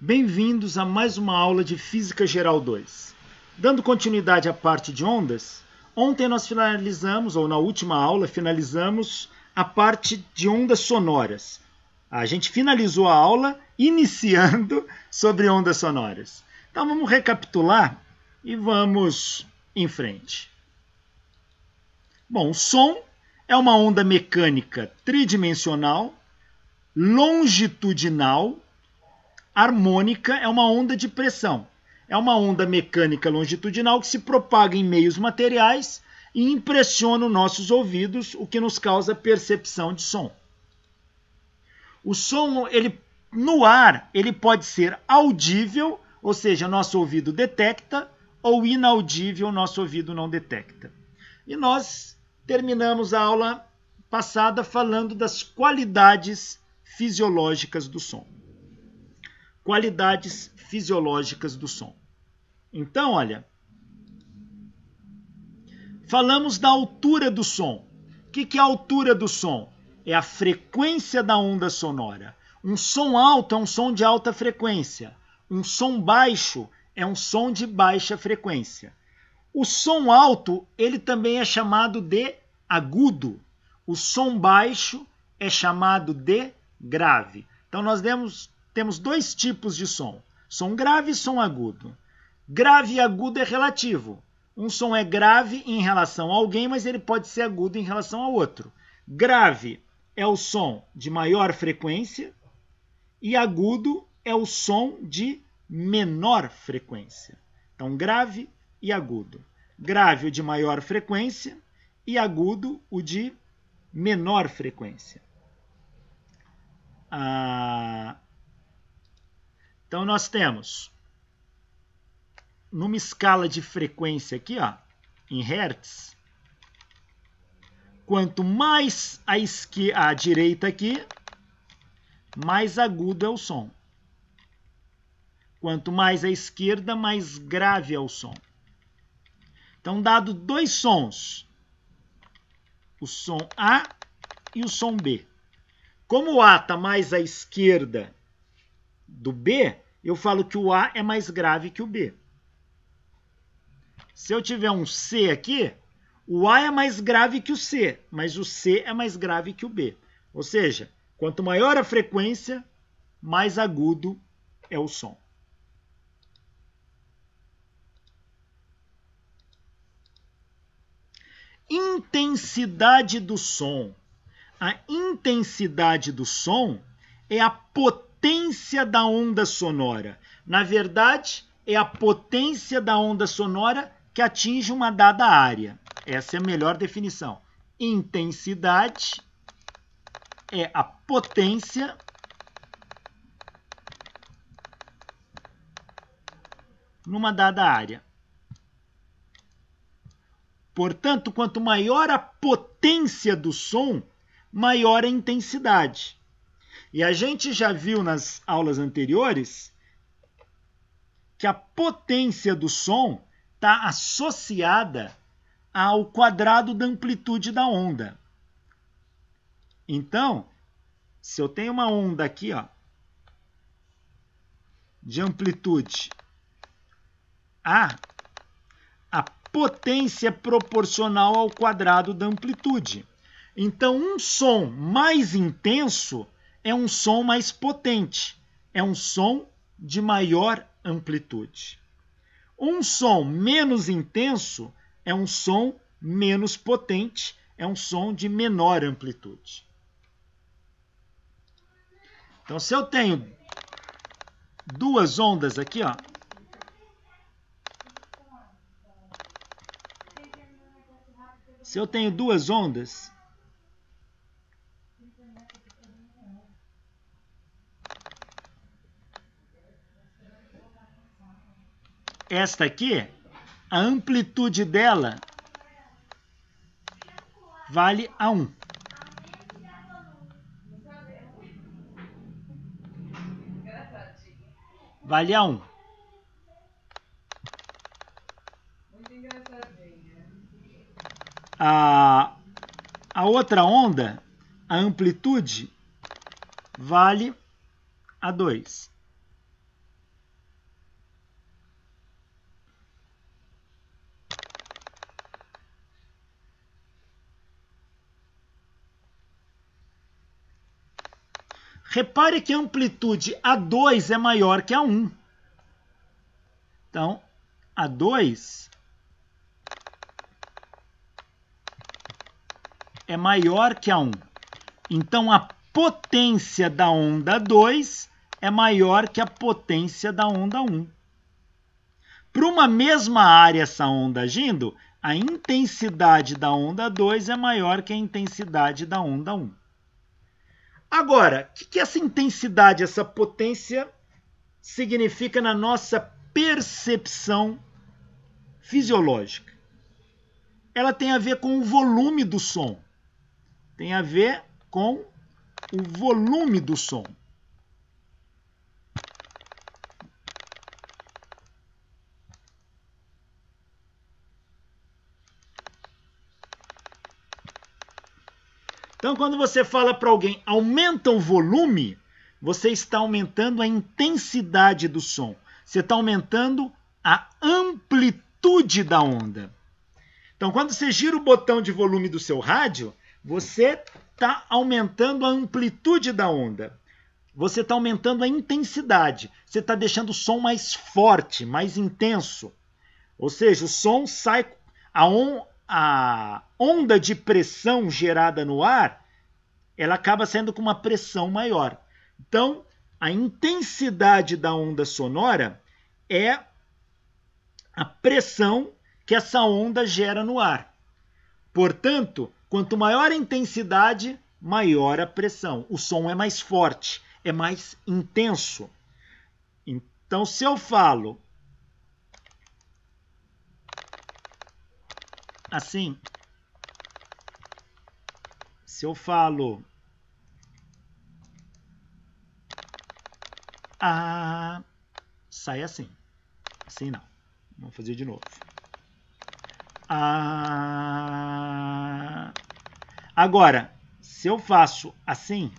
Bem-vindos a mais uma aula de Física Geral 2. Dando continuidade à parte de ondas, ontem nós finalizamos, ou na última aula, finalizamos a parte de ondas sonoras. A gente finalizou a aula iniciando sobre ondas sonoras. Então vamos recapitular e vamos em frente. Bom, o som é uma onda mecânica tridimensional, longitudinal. Harmônica é uma onda de pressão. É uma onda mecânica longitudinal que se propaga em meios materiais e impressiona os nossos ouvidos, o que nos causa percepção de som. O som, no ar, ele pode ser audível, ou seja, nosso ouvido detecta, ou inaudível, nosso ouvido não detecta. E nós terminamos a aula passada falando das qualidades fisiológicas do som. Qualidades fisiológicas do som. Então, olha, falamos da altura do som. O que é a altura do som? É a frequência da onda sonora. Um som alto é um som de alta frequência. Um som baixo é um som de baixa frequência. O som alto, ele também é chamado de agudo. O som baixo é chamado de grave. Então, nós temos dois tipos de som. Som grave e som agudo. Grave e agudo é relativo. Um som é grave em relação a alguém, mas ele pode ser agudo em relação ao outro. Grave é o som de maior frequência e agudo é o som de menor frequência. Então, grave e agudo. Grave o de maior frequência e agudo o de menor frequência. Então, nós temos, numa escala de frequência aqui, ó, em hertz, quanto mais à direita aqui, mais agudo é o som. Quanto mais à esquerda, mais grave é o som. Então, dado dois sons, o som A e o som B. Como o A está mais à esquerda do B, eu falo que o A é mais grave que o B. Se eu tiver um C aqui, o A é mais grave que o C, mas o C é mais grave que o B. Ou seja, quanto maior a frequência, mais agudo é o som. Intensidade do som. A intensidade do som é a potência da onda sonora. Na verdade, é a potência da onda sonora que atinge uma dada área. Essa é a melhor definição. Intensidade é a potência numa dada área. Portanto, quanto maior a potência do som, maior a intensidade. E a gente já viu nas aulas anteriores que a potência do som está associada ao quadrado da amplitude da onda. Então, se eu tenho uma onda aqui, ó, de amplitude A, a potência é proporcional ao quadrado da amplitude. Então, um som mais intenso é um som mais potente, é um som de maior amplitude. Um som menos intenso é um som menos potente, é um som de menor amplitude. Então, se eu tenho duas ondas aqui, ó, se eu tenho duas ondas, esta aqui, a amplitude dela vale a 1. Vale a 1. A outra onda, a amplitude, vale a 2. Repare que a amplitude A2 é maior que a 1. Então, A2 é maior que a 1. Então, a potência da onda 2 é maior que a potência da onda 1. Para uma mesma área essa onda agindo, a intensidade da onda 2 é maior que a intensidade da onda 1. Agora, o que essa intensidade, essa potência significa na nossa percepção fisiológica? Ela tem a ver com o volume do som. Tem a ver com o volume do som. Então, quando você fala para alguém, aumenta o volume, você está aumentando a intensidade do som. Você está aumentando a amplitude da onda. Então, quando você gira o botão de volume do seu rádio, você está aumentando a amplitude da onda. Você está aumentando a intensidade. Você está deixando o som mais forte, mais intenso. Ou seja, o som sai... A onda de pressão gerada no ar, ela acaba saindo com uma pressão maior. Então, a intensidade da onda sonora é a pressão que essa onda gera no ar. Portanto, quanto maior a intensidade, maior a pressão. O som é mais forte, é mais intenso. Então, se eu falo assim, se eu falo sai assim. Assim não. Vamos fazer de novo. Agora, se eu faço assim,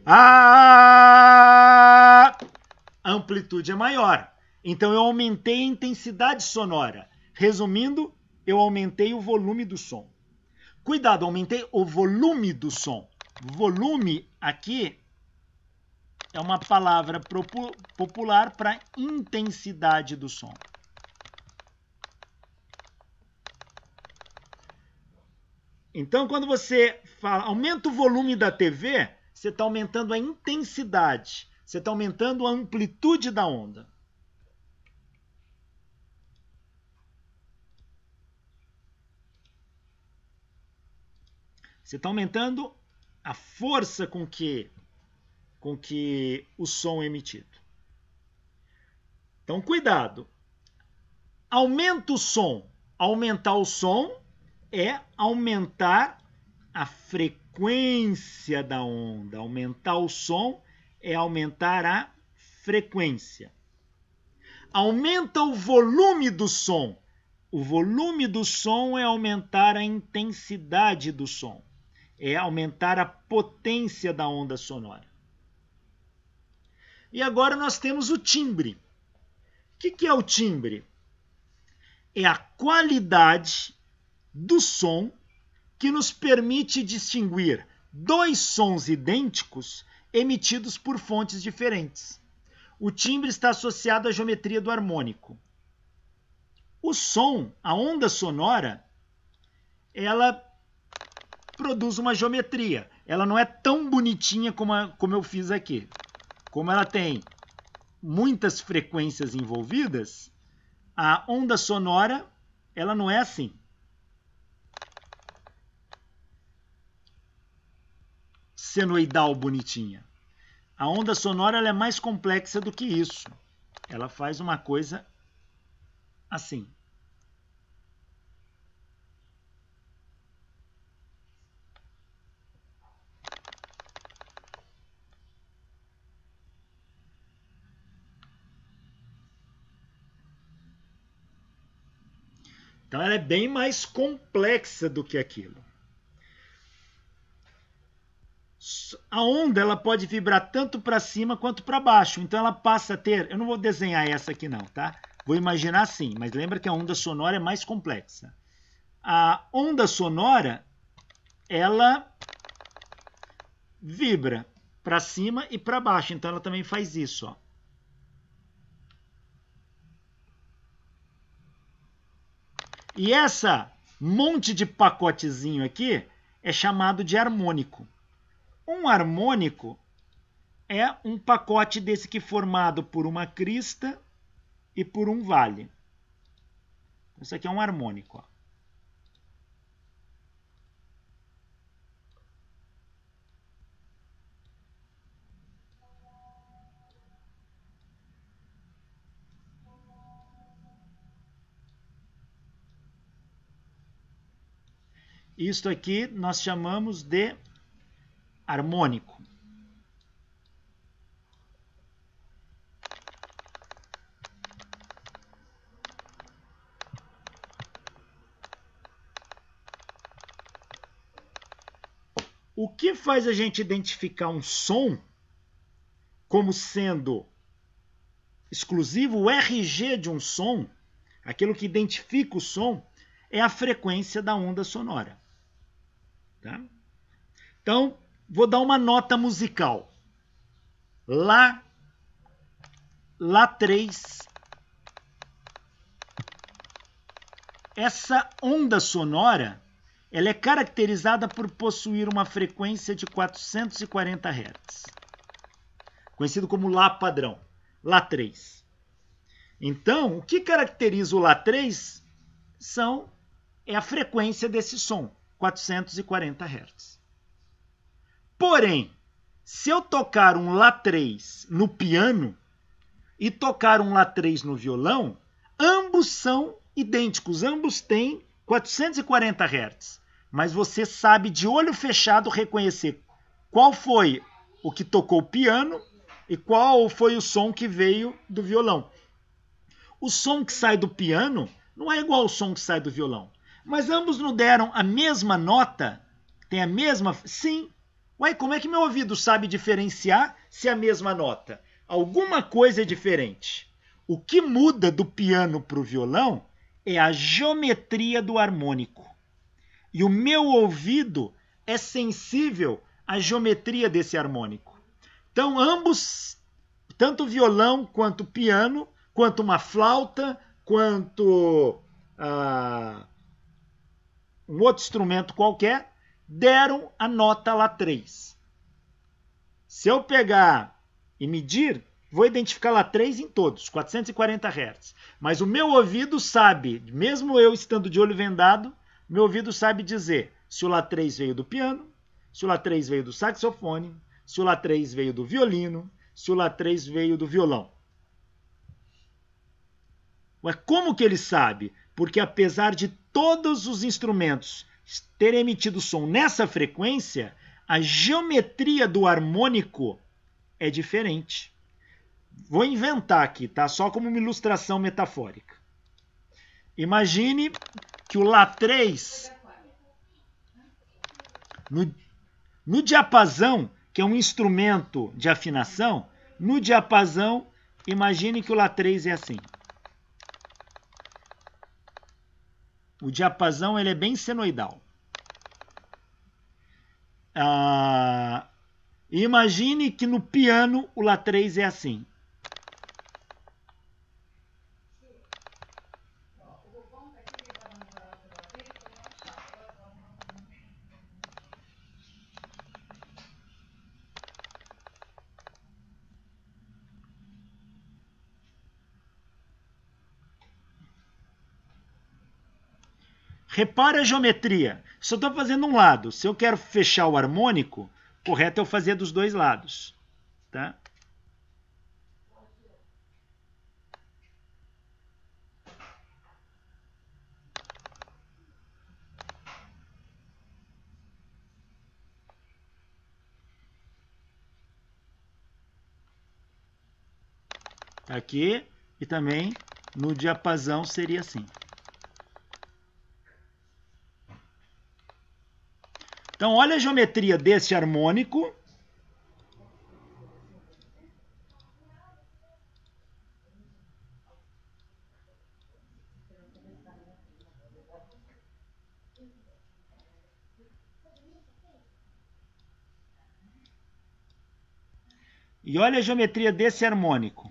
a amplitude é maior. Então, eu aumentei a intensidade sonora. Resumindo, eu aumentei o volume do som. Cuidado, aumentei o volume do som. Volume aqui é uma palavra popular para intensidade do som. Então, quando você fala, aumenta o volume da TV, você está aumentando a intensidade. Você está aumentando a amplitude da onda. Você está aumentando a força com que o som é emitido. Então, cuidado. Aumenta o som. Aumentar o som é aumentar a frequência da onda. Aumentar o som é aumentar a frequência. Aumenta o volume do som. O volume do som é aumentar a intensidade do som. É aumentar a potência da onda sonora. E agora nós temos o timbre. O que é o timbre? É a qualidade do som que nos permite distinguir dois sons idênticos emitidos por fontes diferentes. O timbre está associado à geometria do harmônico. O som, a onda sonora, ela produz uma geometria. Ela não é tão bonitinha como eu fiz aqui. Como ela tem muitas frequências envolvidas, a onda sonora ela não é assim. Senoidal bonitinha. A onda sonora ela é mais complexa do que isso. Ela faz uma coisa assim. Então ela é bem mais complexa do que aquilo. A onda ela pode vibrar tanto para cima quanto para baixo. Então ela passa a ter... Eu não vou desenhar essa aqui não, tá? Vou imaginar assim, mas lembra que a onda sonora é mais complexa. a onda sonora, ela vibra para cima e para baixo. Então ela também faz isso, ó. E essa monte de pacotezinho aqui é chamado de harmônico. Um harmônico é um pacote desse aqui formado por uma crista e por um vale. Isso aqui é um harmônico, ó. Isto aqui nós chamamos de harmônico. O que faz a gente identificar um som como sendo exclusivo, o RG de um som, aquilo que identifica o som, é a frequência da onda sonora. Tá? Então, vou dar uma nota musical. Lá 3. Essa onda sonora, ela é caracterizada por possuir uma frequência de 440 Hz, conhecido como Lá padrão, Lá 3. Então, o que caracteriza o Lá 3 é a frequência desse som, 440 Hz. Porém, se eu tocar um Lá 3 no piano e tocar um Lá 3 no violão, ambos são idênticos, ambos têm 440 Hz. Mas você sabe de olho fechado reconhecer qual foi o que tocou o piano e qual foi o som que veio do violão. O som que sai do piano não é igual ao som que sai do violão. Mas ambos não deram a mesma nota? Tem a mesma? Sim. Ué, como é que meu ouvido sabe diferenciar se é a mesma nota? Alguma coisa é diferente. O que muda do piano para o violão é a geometria do harmônico. E o meu ouvido é sensível à geometria desse harmônico. Então, ambos, tanto o violão quanto o piano, quanto uma flauta, quanto um outro instrumento qualquer, deram a nota Lá 3. Se eu pegar e medir, vou identificar Lá 3 em todos, 440 Hz. Mas o meu ouvido sabe, mesmo eu estando de olho vendado, meu ouvido sabe dizer se o Lá 3 veio do piano, se o Lá 3 veio do saxofone, se o Lá 3 veio do violino, se o Lá 3 veio do violão. Mas como que ele sabe? Porque apesar de todos os instrumentos terem emitido som nessa frequência, a geometria do harmônico é diferente. Vou inventar aqui, tá? Só como uma ilustração metafórica. Imagine que o Lá 3, no diapasão, que é um instrumento de afinação, no diapasão, imagine que o Lá 3 é assim. O diapasão ele é bem senoidal. Imagine que no piano o Lá 3 é assim. Repare a geometria. Se eu estou fazendo um lado, se eu quero fechar o harmônico, correto é eu fazer dos dois lados. Tá? Aqui e também no diapasão seria assim. Então, olha a geometria desse harmônico. E olha a geometria desse harmônico.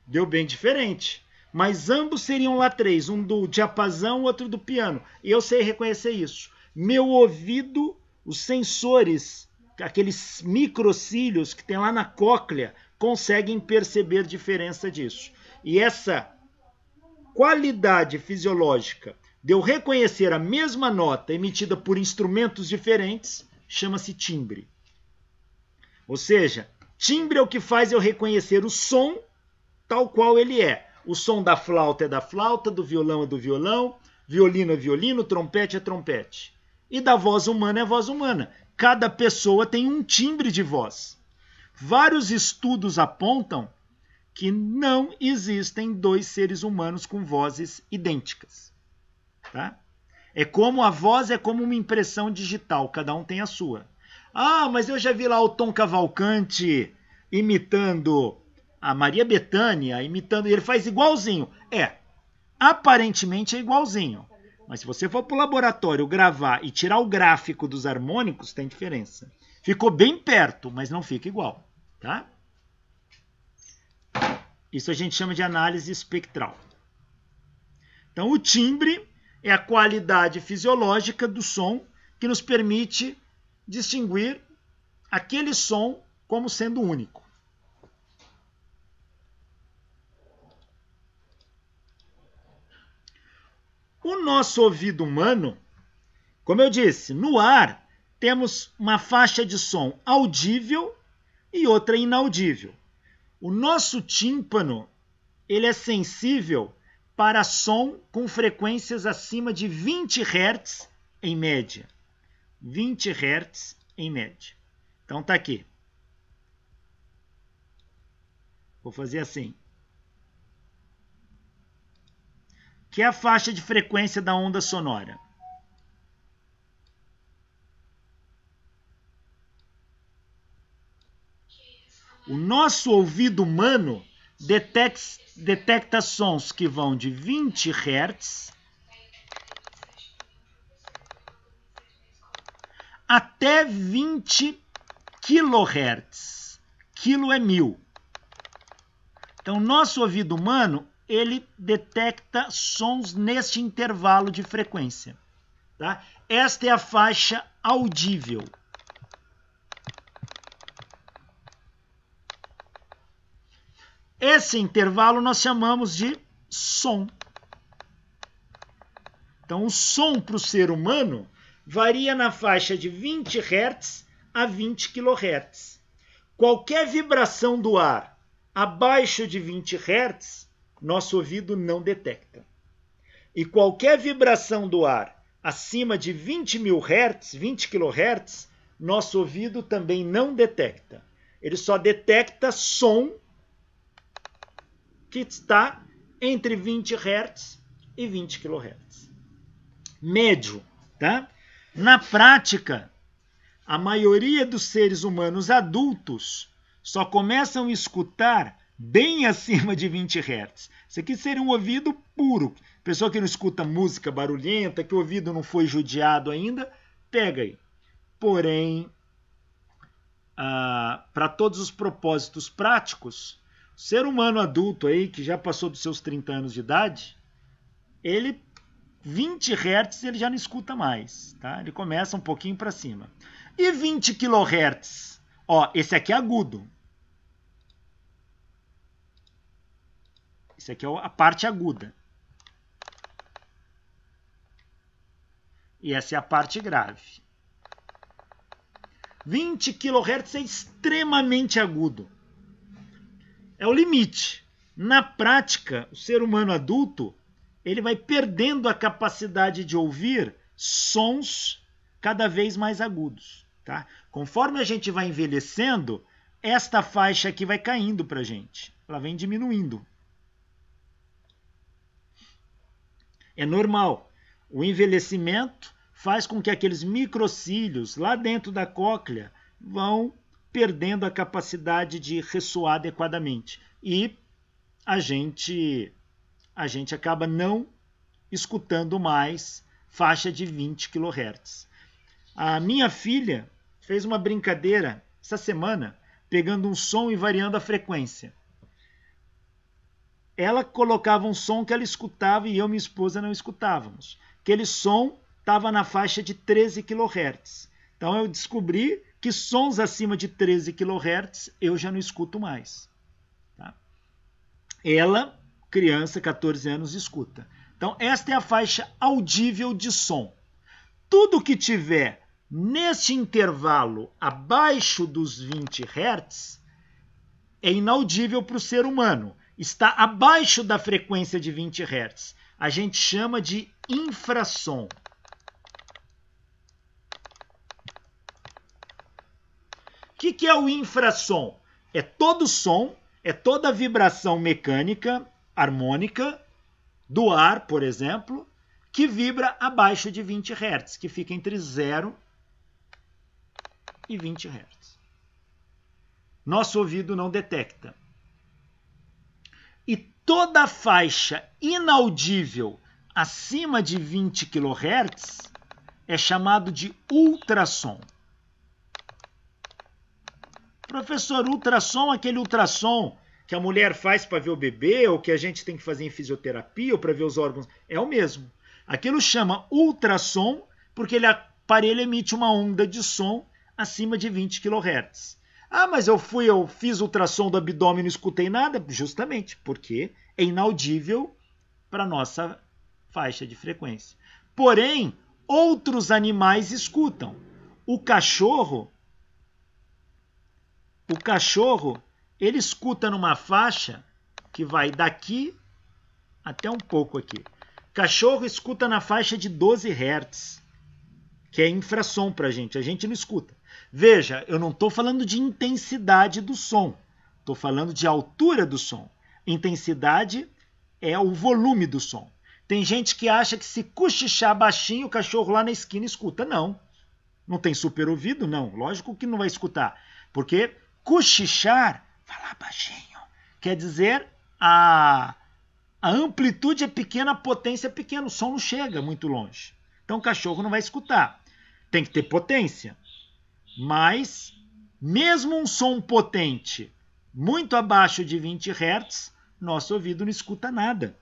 Deu bem diferente. Mas ambos seriam Lá3, um do diapasão, outro do piano. E eu sei reconhecer isso. Meu ouvido, os sensores, aqueles microcílios que tem lá na cóclea, conseguem perceber diferença disso. E essa qualidade fisiológica de eu reconhecer a mesma nota emitida por instrumentos diferentes chama-se timbre. Ou seja, timbre é o que faz eu reconhecer o som tal qual ele é. O som da flauta é da flauta, do violão é do violão, violino é violino, trompete é trompete. E da voz humana é voz humana. Cada pessoa tem um timbre de voz. Vários estudos apontam que não existem dois seres humanos com vozes idênticas. Tá? É como a voz é como uma impressão digital, cada um tem a sua. Ah, mas eu já vi lá o Tom Cavalcante imitando a Maria Bethânia, imitando, ele faz igualzinho. Aparentemente é igualzinho. Mas se você for para o laboratório gravar e tirar o gráfico dos harmônicos, tem diferença. Ficou bem perto, mas não fica igual. Tá? Isso a gente chama de análise espectral. Então, o timbre é a qualidade fisiológica do som que nos permite distinguir aquele som como sendo único. O nosso ouvido humano, como eu disse, no ar temos uma faixa de som audível e outra inaudível. O nosso tímpano, ele é sensível para som com frequências acima de 20 Hz em média. 20 Hz em média. Então tá aqui. Vou fazer assim. Que é a faixa de frequência da onda sonora. O nosso ouvido humano detecta sons que vão de 20 Hz até 20 kHz. Quilo é 1000. Então, nosso ouvido humano, ele detecta sons neste intervalo de frequência. Tá? Esta é a faixa audível. Esse intervalo nós chamamos de som. Então, o som para o ser humano varia na faixa de 20 Hz a 20 kHz. Qualquer vibração do ar abaixo de 20 Hz, nosso ouvido não detecta. E qualquer vibração do ar acima de 20.000 Hz, 20 kHz, nosso ouvido também não detecta. Ele só detecta som que está entre 20 Hz e 20 kHz. Médio, tá? Na prática, a maioria dos seres humanos adultos só começam a escutar bem acima de 20 Hz. Isso aqui seria um ouvido puro. Pessoa que não escuta música barulhenta, que o ouvido não foi judiado ainda, pega aí. Porém, para todos os propósitos práticos, o ser humano adulto aí, que já passou dos seus 30 anos de idade, ele 20 Hz ele já não escuta mais, tá? Ele começa um pouquinho para cima. E 20 kHz? Ó, esse aqui é agudo. Esse aqui é a parte aguda. E essa é a parte grave. 20 kHz é extremamente agudo. É o limite. Na prática, o ser humano adulto ele vai perdendo a capacidade de ouvir sons cada vez mais agudos. Tá? Conforme a gente vai envelhecendo, esta faixa aqui vai caindo para a gente. Ela vem diminuindo. É normal. O envelhecimento faz com que aqueles microcílios lá dentro da cóclea vão perdendo a capacidade de ressoar adequadamente. E a gente acaba não escutando mais faixa de 20 kHz. A minha filha fez uma brincadeira essa semana, pegando um som e variando a frequência. Ela colocava um som que ela escutava e eu e minha esposa não escutávamos. Aquele som estava na faixa de 13 kHz. Então eu descobri que sons acima de 13 kHz eu já não escuto mais. Tá? Ela, criança, 14 anos, escuta. Então esta é a faixa audível de som. Tudo que tiver neste intervalo abaixo dos 20 Hz é inaudível para o ser humano. Está abaixo da frequência de 20 Hz. A gente chama de infrassom. O que é o infrassom? É todo som, é toda vibração mecânica, harmônica, do ar, por exemplo, que vibra abaixo de 20 Hz, que fica entre 0 e 20 Hz. Nosso ouvido não detecta. E toda faixa inaudível acima de 20 kHz é chamado de ultrassom. Professor, ultrassom, aquele ultrassom que a mulher faz para ver o bebê, ou que a gente tem que fazer em fisioterapia, ou para ver os órgãos, é o mesmo. Aquilo chama ultrassom porque o aparelho emite uma onda de som acima de 20 kHz. Ah, mas eu fiz ultrassom do abdômen e não escutei nada? Justamente porque é inaudível para a nossa faixa de frequência. Porém, outros animais escutam. O cachorro, ele escuta numa faixa que vai daqui até um pouco aqui. O cachorro escuta na faixa de 12 Hz, que é infrassom para a gente não escuta. Veja, eu não estou falando de intensidade do som, estou falando de altura do som. Intensidade é o volume do som. Tem gente que acha que se cochichar baixinho, o cachorro lá na esquina escuta. Não. Não tem super ouvido? Não. Lógico que não vai escutar. Porque cochichar, falar baixinho, quer dizer a amplitude é pequena, a potência é pequena, o som não chega muito longe. Então o cachorro não vai escutar. Tem que ter potência. Mas, mesmo um som potente, muito abaixo de 20 Hz, nosso ouvido não escuta nada.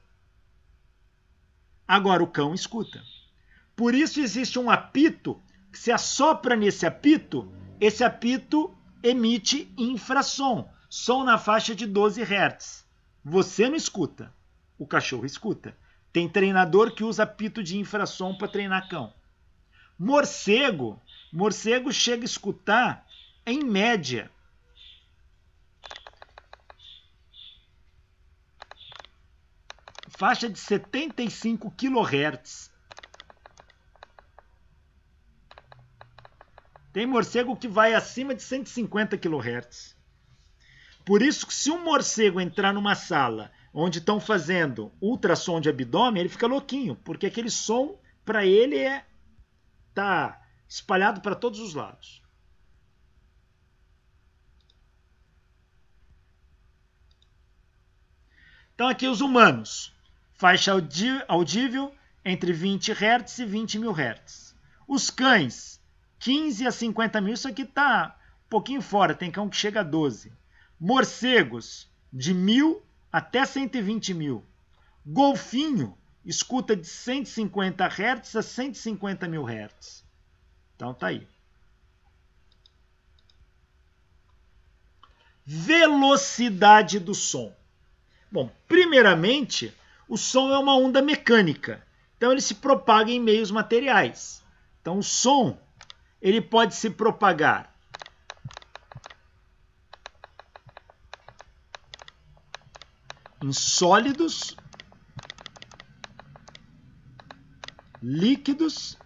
Agora o cão escuta. Por isso existe um apito, que se assopra nesse apito, esse apito emite infrassom, som na faixa de 12 Hz. Você não escuta, o cachorro escuta. Tem treinador que usa apito de infrassom para treinar cão. Morcego chega a escutar, em média, faixa de 75 kHz. Tem morcego que vai acima de 150 kHz. Por isso que se um morcego entrar numa sala onde estão fazendo ultrassom de abdômen, ele fica louquinho, porque aquele som, para ele, tá espalhado para todos os lados. Então aqui os humanos. Faixa audível entre 20 Hz e 20 mil Hz. Os cães, 15 a 50 mil. Isso aqui está um pouquinho fora, tem cão que chega a 12. Morcegos, de 1000 até 120 mil. Golfinho, escuta de 150 Hz a 150 mil Hz. Então tá aí. Velocidade do som. Bom, primeiramente, o som é uma onda mecânica. Então ele se propaga em meios materiais. Então o som, ele pode se propagar em sólidos, líquidos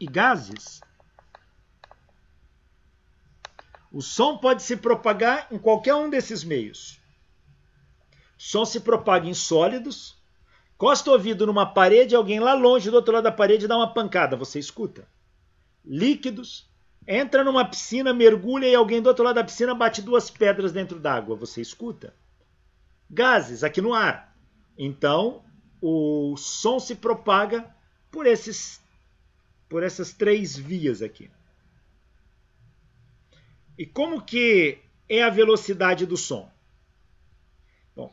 e gases. O som pode se propagar em qualquer um desses meios. O som se propaga em sólidos, Encosta o ouvido numa parede, alguém lá longe do outro lado da parede dá uma pancada, você escuta. Líquidos. Entra numa piscina, mergulha e alguém do outro lado da piscina bate 2 pedras dentro d'água, você escuta. Gases aqui no ar. Então, o som se propaga por essas 3 vias aqui. E como que é a velocidade do som? Bom,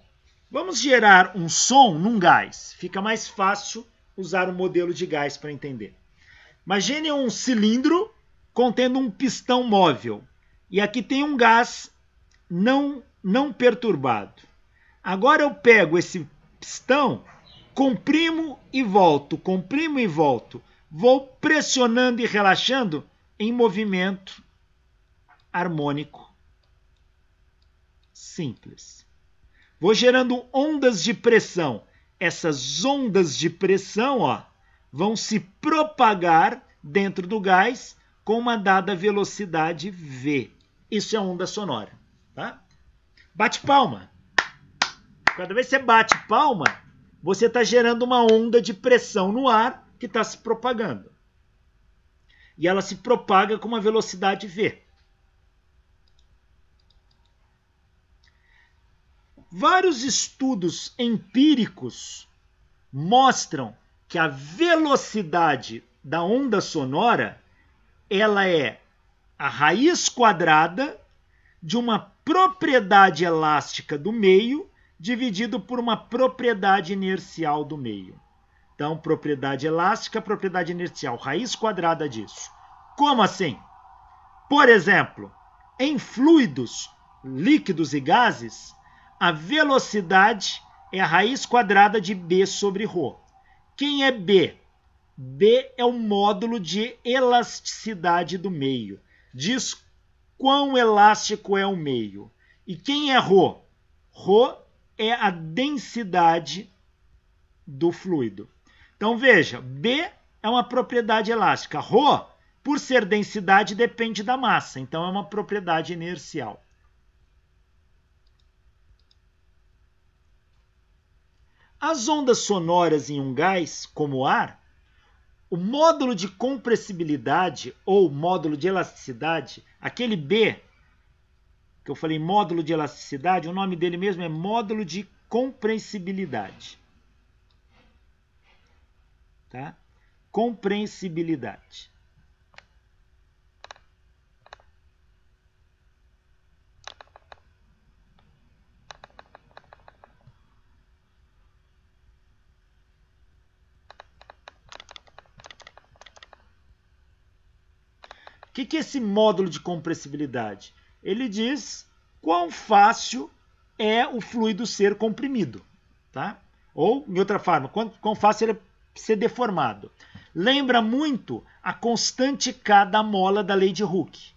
vamos gerar um som num gás. Fica mais fácil usar o modelo de gás para entender. Imagine um cilindro contendo um pistão móvel. E aqui tem um gás não perturbado. Agora eu pego esse pistão, comprimo e volto. Vou pressionando e relaxando em movimento harmônico simples. Vou gerando ondas de pressão. Essas ondas de pressão, vão se propagar dentro do gás com uma dada velocidade V. Isso é onda sonora. Tá? Bate palma. Cada vez que você bate palma, você está gerando uma onda de pressão no ar que está se propagando. E ela se propaga com uma velocidade V. Vários estudos empíricos mostram que a velocidade da onda sonora ela é a raiz quadrada de uma propriedade elástica do meio dividido por uma propriedade inercial do meio. Então, propriedade elástica, propriedade inercial, raiz quadrada disso. Como assim? Por exemplo, em fluidos, líquidos e gases, a velocidade é a raiz quadrada de B sobre ρ. Quem é B? B é o módulo de elasticidade do meio. Diz quão elástico é o meio. E quem é ρ? ρ é a densidade do fluido. Então veja, B é uma propriedade elástica. ρ, por ser densidade, depende da massa. Então é uma propriedade inercial. As ondas sonoras em um gás, como o ar, o módulo de compressibilidade ou módulo de elasticidade, aquele B, que eu falei módulo de elasticidade, o nome dele mesmo é módulo de compressibilidade. Tá? Compressibilidade. O que é esse módulo de compressibilidade? Ele diz quão fácil é o fluido ser comprimido. Tá? Ou, em outra forma, quão fácil ele é ser deformado. Lembra muito a constante K da mola da lei de Hooke.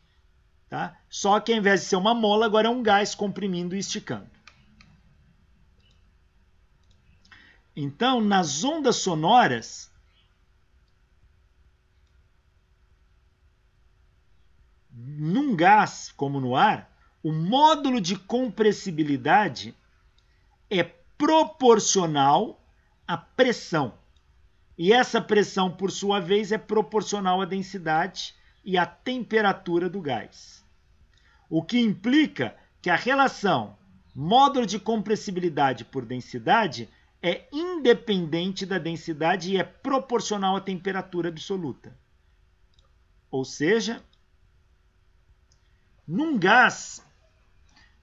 Tá? Só que ao invés de ser uma mola, agora é um gás comprimindo e esticando. Então, nas ondas sonoras, num gás como no ar, o módulo de compressibilidade é proporcional à pressão. E essa pressão, por sua vez, é proporcional à densidade e à temperatura do gás. O que implica que a relação módulo de compressibilidade por densidade é independente da densidade e é proporcional à temperatura absoluta. Ou seja, num gás,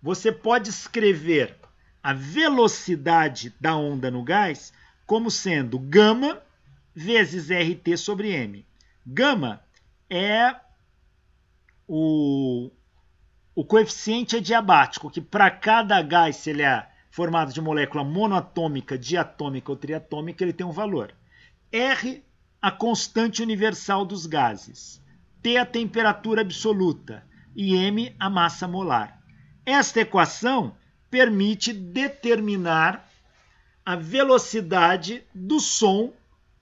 você pode escrever a velocidade da onda no gás como sendo γ vezes RT sobre M. Γ é o coeficiente adiabático, que para cada gás, se ele é formado de molécula monoatômica, diatômica ou triatômica, ele tem um valor. R, a constante universal dos gases. T, a temperatura absoluta. E M, a massa molar. Esta equação permite determinar a velocidade do som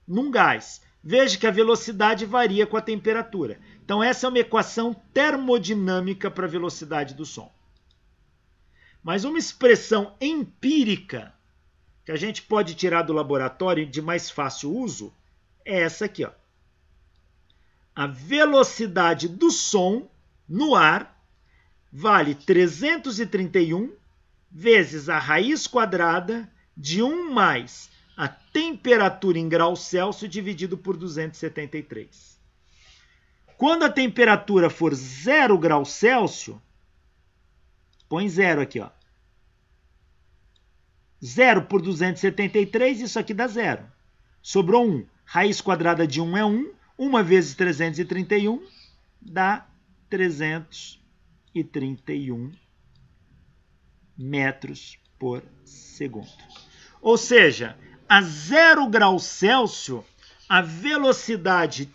num gás. Veja que a velocidade varia com a temperatura. Então, essa é uma equação termodinâmica para a velocidade do som. Mas uma expressão empírica que a gente pode tirar do laboratório de mais fácil uso é essa aqui, ó. A velocidade do som no ar vale 331 vezes a raiz quadrada de 1 mais a temperatura em graus Celsius dividido por 273. Quando a temperatura for 0 graus Celsius, põe 0 aqui, ó. 0 por 273, isso aqui dá 0. Sobrou 1. Raiz quadrada de 1 é 1. 1 vezes 331 dá 331 metros por segundo. Ou seja, a 0 graus Celsius, a velocidade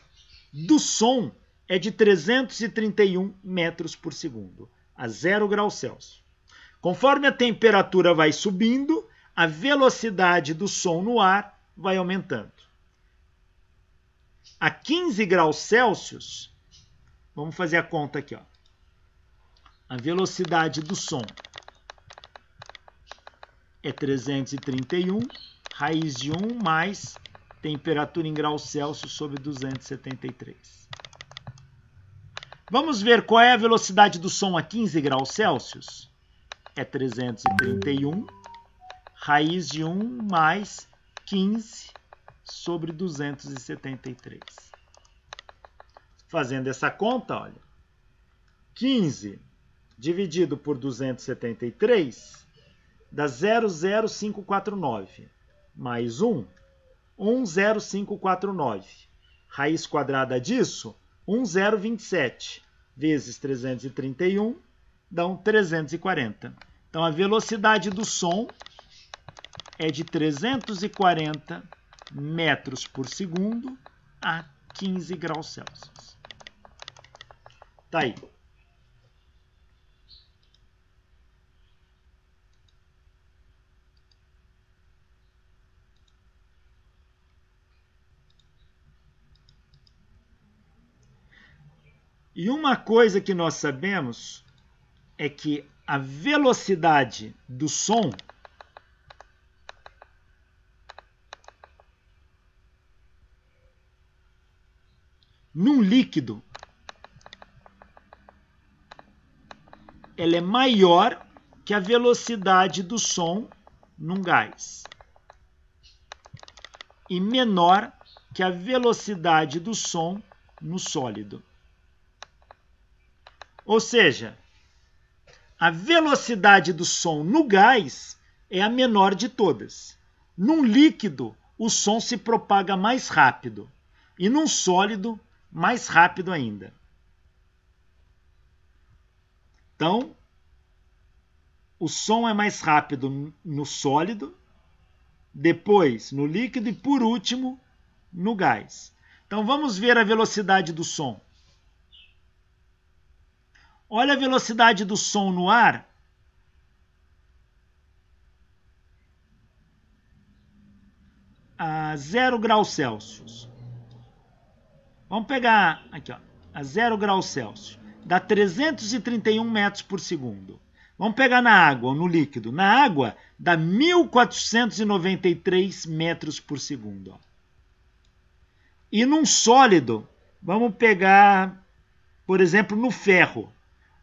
do som é de 331 metros por segundo. A 0 graus Celsius. Conforme a temperatura vai subindo, a velocidade do som no ar vai aumentando. A 15 graus Celsius, vamos fazer a conta aqui, ó. A velocidade do som é 331, raiz de 1 mais temperatura em graus Celsius sobre 273. Vamos ver qual é a velocidade do som a 15 graus Celsius? É 331, raiz de 1 mais 15 sobre 273. Fazendo essa conta, olha, 15 dividido por 273 dá 00549, mais 1, 10549. Raiz quadrada disso, 1027, vezes 331, dão 340. Então, a velocidade do som é de 340 metros por segundo a 15 graus Celsius. Tá aí. E uma coisa que nós sabemos é que a velocidade do som num líquido ela é maior que a velocidade do som num gás e menor que a velocidade do som no sólido. Ou seja, a velocidade do som no gás é a menor de todas. Num líquido, o som se propaga mais rápido. E num sólido, mais rápido ainda. Então, o som é mais rápido no sólido, depois no líquido e, por último, no gás. Então, vamos ver a velocidade do som. Olha a velocidade do som no ar. A 0 graus Celsius. Vamos pegar aqui, ó, a 0 graus Celsius. Dá 331 metros por segundo. Vamos pegar na água, no líquido. Na água, dá 1.493 metros por segundo. Ó. E num sólido, vamos pegar, por exemplo, no ferro.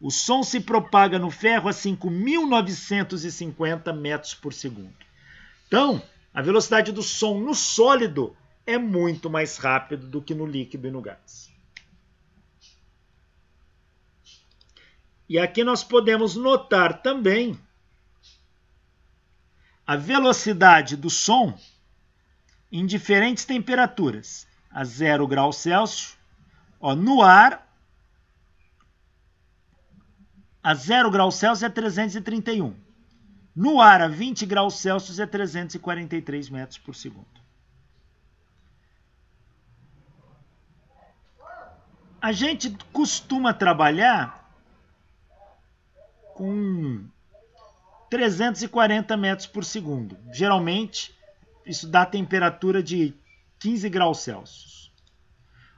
O som se propaga no ferro a 5.950 metros por segundo. Então, a velocidade do som no sólido é muito mais rápido do que no líquido e no gás. E aqui nós podemos notar também a velocidade do som em diferentes temperaturas. A 0 graus Celsius, ó, no ar, a 0 graus Celsius é 331. No ar, a 20 graus Celsius é 343 metros por segundo. A gente costuma trabalhar com 340 metros por segundo. Geralmente, isso dá temperatura de 15 graus Celsius.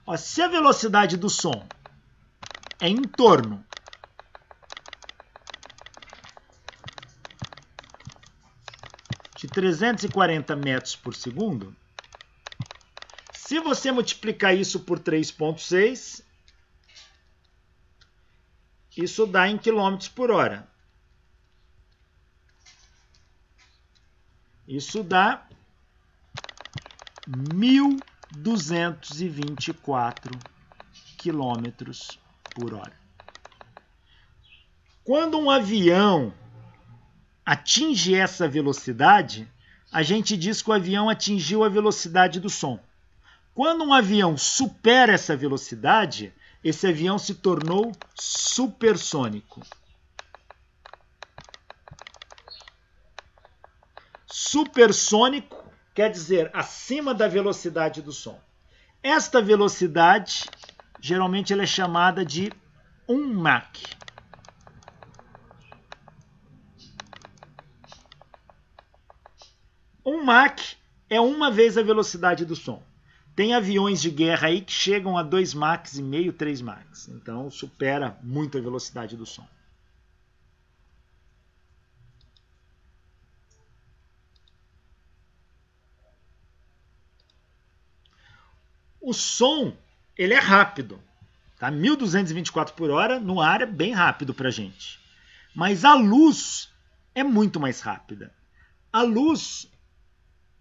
Ó, se a velocidade do som é em torno de 340 metros por segundo, se você multiplicar isso por 3,6, isso dá em quilômetros por hora. Isso dá 1.224 quilômetros por hora. Quando um avião atinge essa velocidade, a gente diz que o avião atingiu a velocidade do som. Quando um avião supera essa velocidade, esse avião se tornou supersônico. Supersônico quer dizer acima da velocidade do som. Esta velocidade, geralmente ela é chamada de 1 Mach. Um Mach é uma vez a velocidade do som. Tem aviões de guerra aí que chegam a 2 Machs e meio, 3 Machs. Então supera muito a velocidade do som. O som, ele é rápido. Tá? 1.224 por hora no ar é bem rápido para a gente. Mas a luz é muito mais rápida. A luz,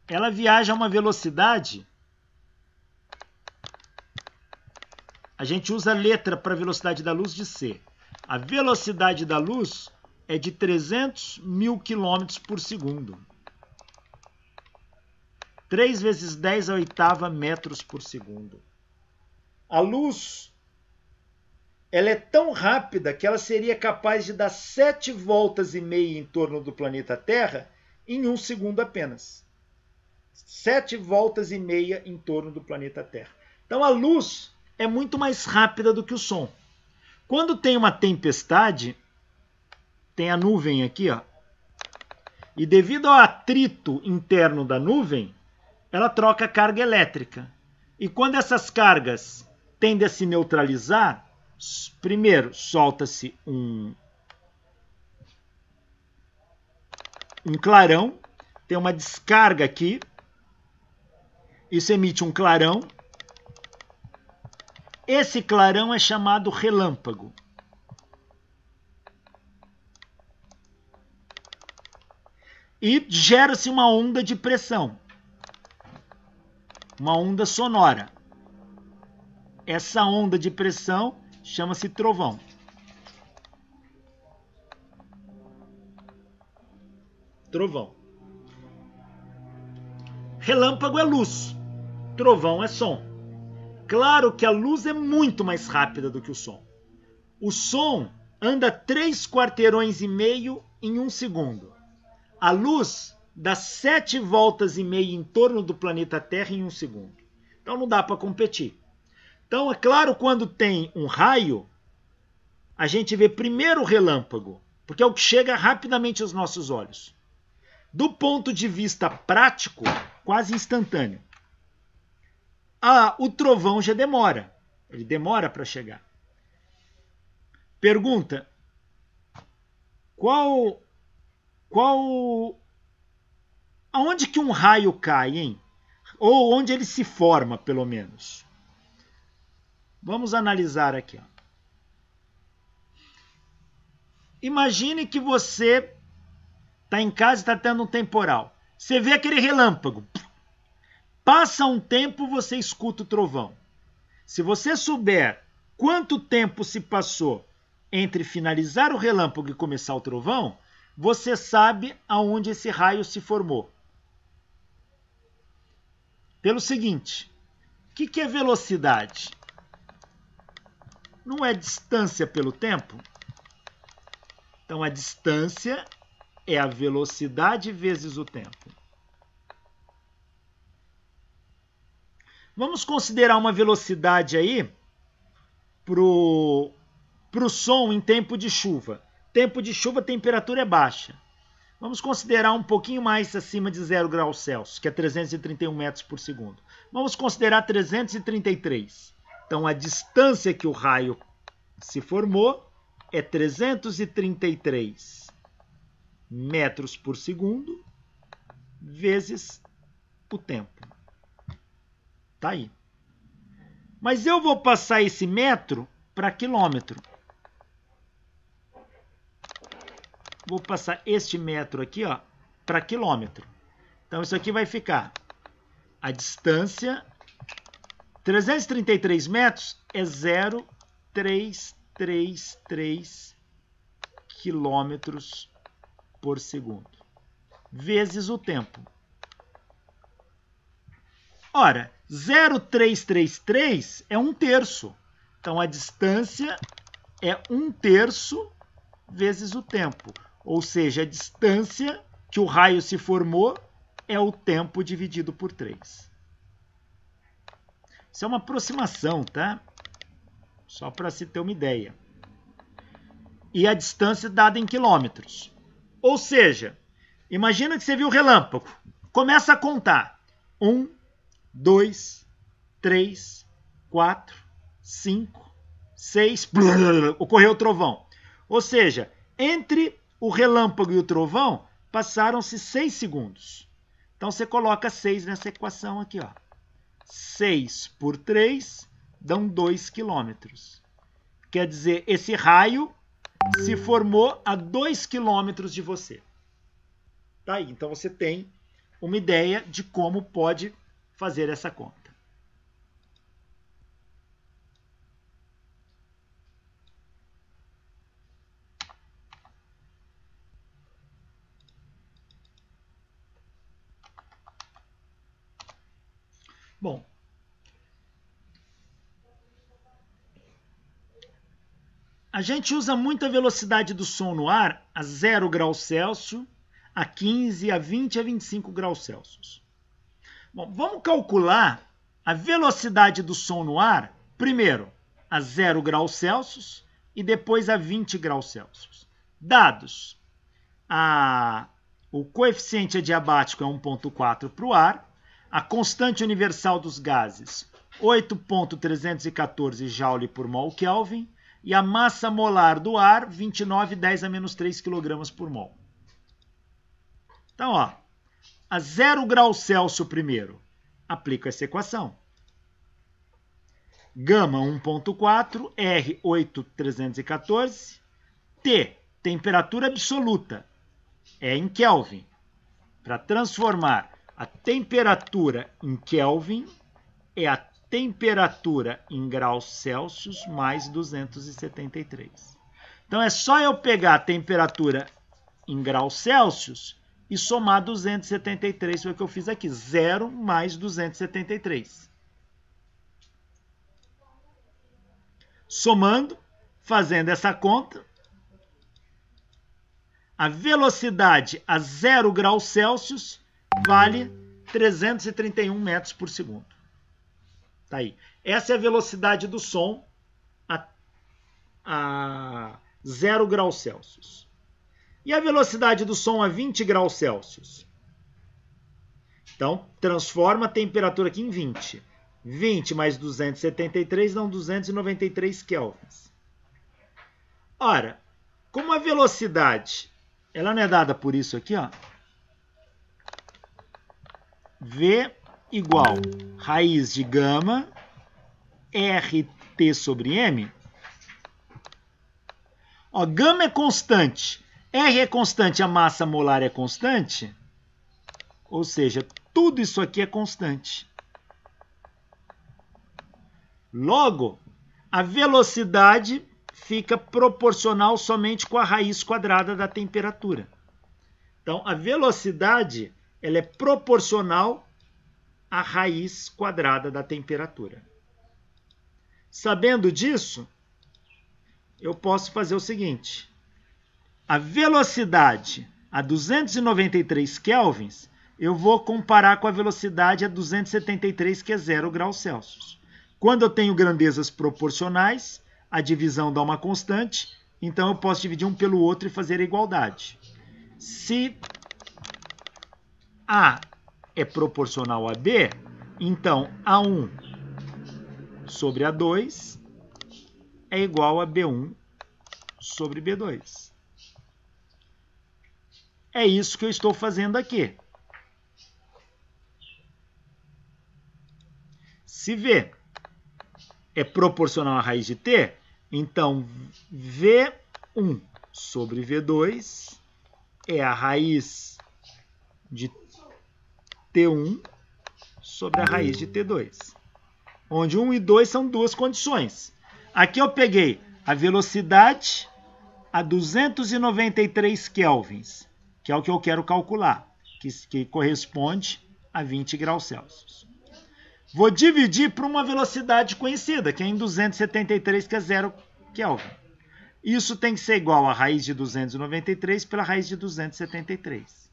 ela viaja a uma velocidade... A gente usa a letra para a velocidade da luz de C. A velocidade da luz é de 300 mil quilômetros por segundo. 3 vezes 10 a oitava metros por segundo. A luz, ela é tão rápida que ela seria capaz de dar 7 voltas e meia em torno do planeta Terra em 1 segundo apenas. 7 voltas e meia em torno do planeta Terra. Então a luz é muito mais rápida do que o som. Quando tem uma tempestade, tem a nuvem aqui, ó, e devido ao atrito interno da nuvem, ela troca carga elétrica. E quando essas cargas tendem a se neutralizar, primeiro solta-se um clarão, tem uma descarga aqui, isso emite um clarão. Esse clarão é chamado relâmpago. E gera-se uma onda de pressão, uma onda sonora. Essa onda de pressão chama-se trovão. Trovão. Relâmpago é luz, trovão é som. Claro que a luz é muito mais rápida do que o som. O som anda 3 quarteirões e meio em 1 segundo. A luz dá 7 voltas e meia em torno do planeta Terra em 1 segundo. Então não dá para competir. Então, é claro, quando tem um raio, a gente vê primeiro o relâmpago, porque é o que chega rapidamente aos nossos olhos. Do ponto de vista prático, quase instantâneo. O trovão já demora. Ele demora para chegar. Pergunta: aonde que um raio cai, hein? Ou onde ele se forma, pelo menos? Vamos analisar aqui. Ó. Imagine que você está em casa e está tendo um temporal. Você vê aquele relâmpago. Passa um tempo, você escuta o trovão. Se você souber quanto tempo se passou entre finalizar o relâmpago e começar o trovão, você sabe aonde esse raio se formou. Pelo seguinte, o que é velocidade? Não é distância pelo tempo? Então a distância é a velocidade vezes o tempo. Vamos considerar uma velocidade aí para o som em tempo de chuva. Tempo de chuva, a temperatura é baixa. Vamos considerar um pouquinho mais acima de 0 graus Celsius, que é 331 metros por segundo. Vamos considerar 333. Então, a distância que o raio se formou é 333 metros por segundo vezes o tempo. Tá aí. Mas eu vou passar esse metro para quilômetro. Vou passar este metro aqui, ó, para quilômetro. Então, isso aqui vai ficar a distância, 333 metros é 0,333 quilômetros por segundo, vezes o tempo. Ora, 0,333 é 1/3. Então, a distância é 1/3 vezes o tempo. Ou seja, a distância que o raio se formou é o tempo dividido por 3. Isso é uma aproximação, tá? Só para se ter uma ideia. E a distância dada em quilômetros. Ou seja, imagina que você viu o relâmpago. Começa a contar. 1, 2, 3, 4, 5, 6. Ocorreu o trovão. Ou seja, entre o relâmpago e o trovão passaram-se 6 segundos. Então você coloca 6 nessa equação aqui, ó. 6 por 3 dão 2 quilômetros. Quer dizer, esse raio se formou a 2 quilômetros de você. Tá aí. Então você tem uma ideia de como pode fazer essa conta. Bom, a gente usa muito a velocidade do som no ar a 0 graus Celsius, a 15, a 20, a 25 graus Celsius. Bom, vamos calcular a velocidade do som no ar, primeiro a 0 graus Celsius e depois a 20 graus Celsius. Dados, o coeficiente adiabático é 1,4 para o ar, a constante universal dos gases, 8,314 Joule por mol Kelvin, e a massa molar do ar, 29,10 a menos 3 kg por mol. Então, ó, a 0 graus Celsius primeiro, aplico essa equação. Gama 1,4, R 8,314, T, temperatura absoluta, é em Kelvin. Para transformar a temperatura em Kelvin, é a temperatura em graus Celsius mais 273. Então, é só eu pegar a temperatura em graus Celsius e somar 273, foi o que eu fiz aqui. 0 mais 273. Somando, fazendo essa conta, a velocidade a 0 graus Celsius vale 331 metros por segundo. Tá aí. Essa é a velocidade do som a 0 graus Celsius. E a velocidade do som a 20 graus Celsius? Então, transforma a temperatura aqui em 20. 20 mais 273 dão 293 kelvins. Ora, como a velocidade ela não é dada por isso aqui, ó, V igual raiz de gama RT sobre M. Ó, gama é constante, R é constante, a massa molar é constante, ou seja, tudo isso aqui é constante. Logo, a velocidade fica proporcional somente com a raiz quadrada da temperatura. Então, a velocidade ela é proporcional à raiz quadrada da temperatura. Sabendo disso, eu posso fazer o seguinte. A velocidade a 293 kelvins, eu vou comparar com a velocidade a 273, que é 0 graus Celsius. Quando eu tenho grandezas proporcionais, a divisão dá uma constante, então eu posso dividir um pelo outro e fazer a igualdade. Se A é proporcional a B, então A1 sobre A2 é igual a B1 sobre B2. É isso que eu estou fazendo aqui. Se V é proporcional à raiz de t, então V1 sobre V2 é a raiz de T1 sobre a raiz de T2. Onde 1 e 2 são duas condições. Aqui eu peguei a velocidade a 293 kelvins, que é o que eu quero calcular, que corresponde a 20 graus Celsius. Vou dividir por uma velocidade conhecida, que é em 273, que é 0 Kelvin. Isso tem que ser igual a raiz de 293 pela raiz de 273.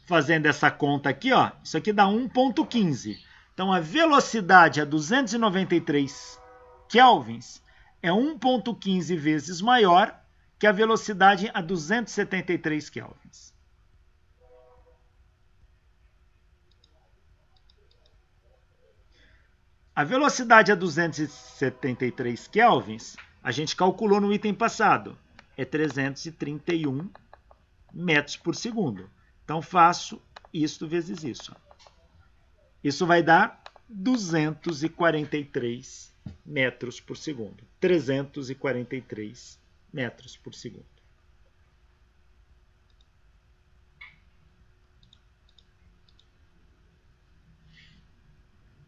Fazendo essa conta aqui, ó, isso aqui dá 1,15. Então, a velocidade a 293 kelvins é 1,15 vezes maior que a velocidade a 273 kelvins. A velocidade a 273 kelvins, a gente calculou no item passado, é 331 metros por segundo. Então, faço isto vezes isso. Isso vai dar 243 metros por segundo. 343 metros por segundo.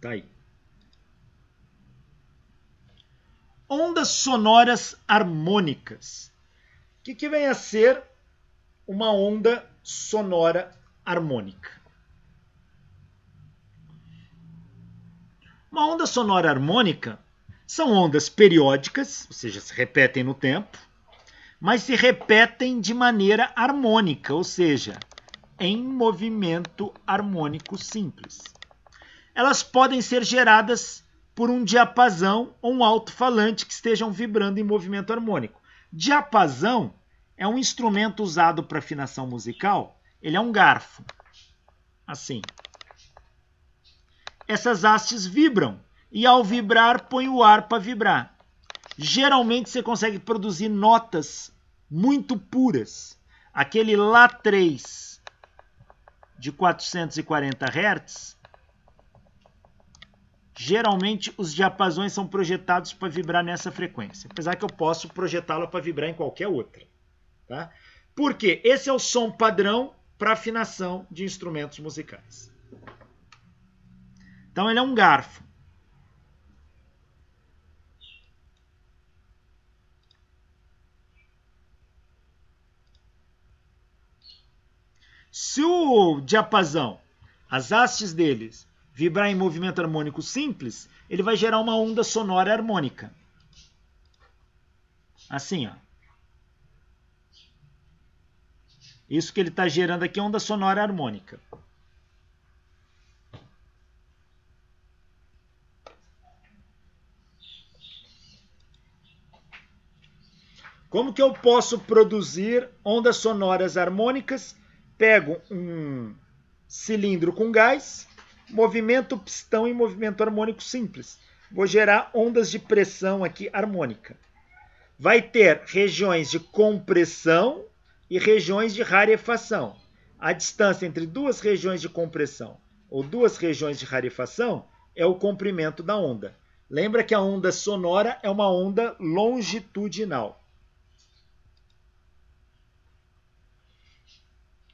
Tá aí. Ondas sonoras harmônicas. O que vem a ser uma onda sonora harmônica? Uma onda sonora harmônica são ondas periódicas, ou seja, se repetem no tempo, mas se repetem de maneira harmônica, ou seja, em movimento harmônico simples. Elas podem ser geradas por um diapasão ou um alto-falante que estejam vibrando em movimento harmônico. Diapasão é um instrumento usado para afinação musical, ele é um garfo, assim. Essas hastes vibram e ao vibrar põe o ar para vibrar. Geralmente você consegue produzir notas muito puras. Aquele Lá3 de 440 Hz, geralmente os diapasões são projetados para vibrar nessa frequência. Apesar que eu posso projetá-la para vibrar em qualquer outra. Tá? Porque esse é o som padrão para afinação de instrumentos musicais. Então ele é um garfo. Se o diapasão, as hastes deles, vibrar em movimento harmônico simples, ele vai gerar uma onda sonora harmônica. Assim, ó. Isso que ele está gerando aqui é onda sonora harmônica. Como que eu posso produzir ondas sonoras harmônicas? Pego um cilindro com gás, movimento o pistão em movimento harmônico simples. Vou gerar ondas de pressão aqui harmônica. Vai ter regiões de compressão e regiões de rarefação. A distância entre duas regiões de compressão ou duas regiões de rarefação é o comprimento da onda. Lembra que a onda sonora é uma onda longitudinal.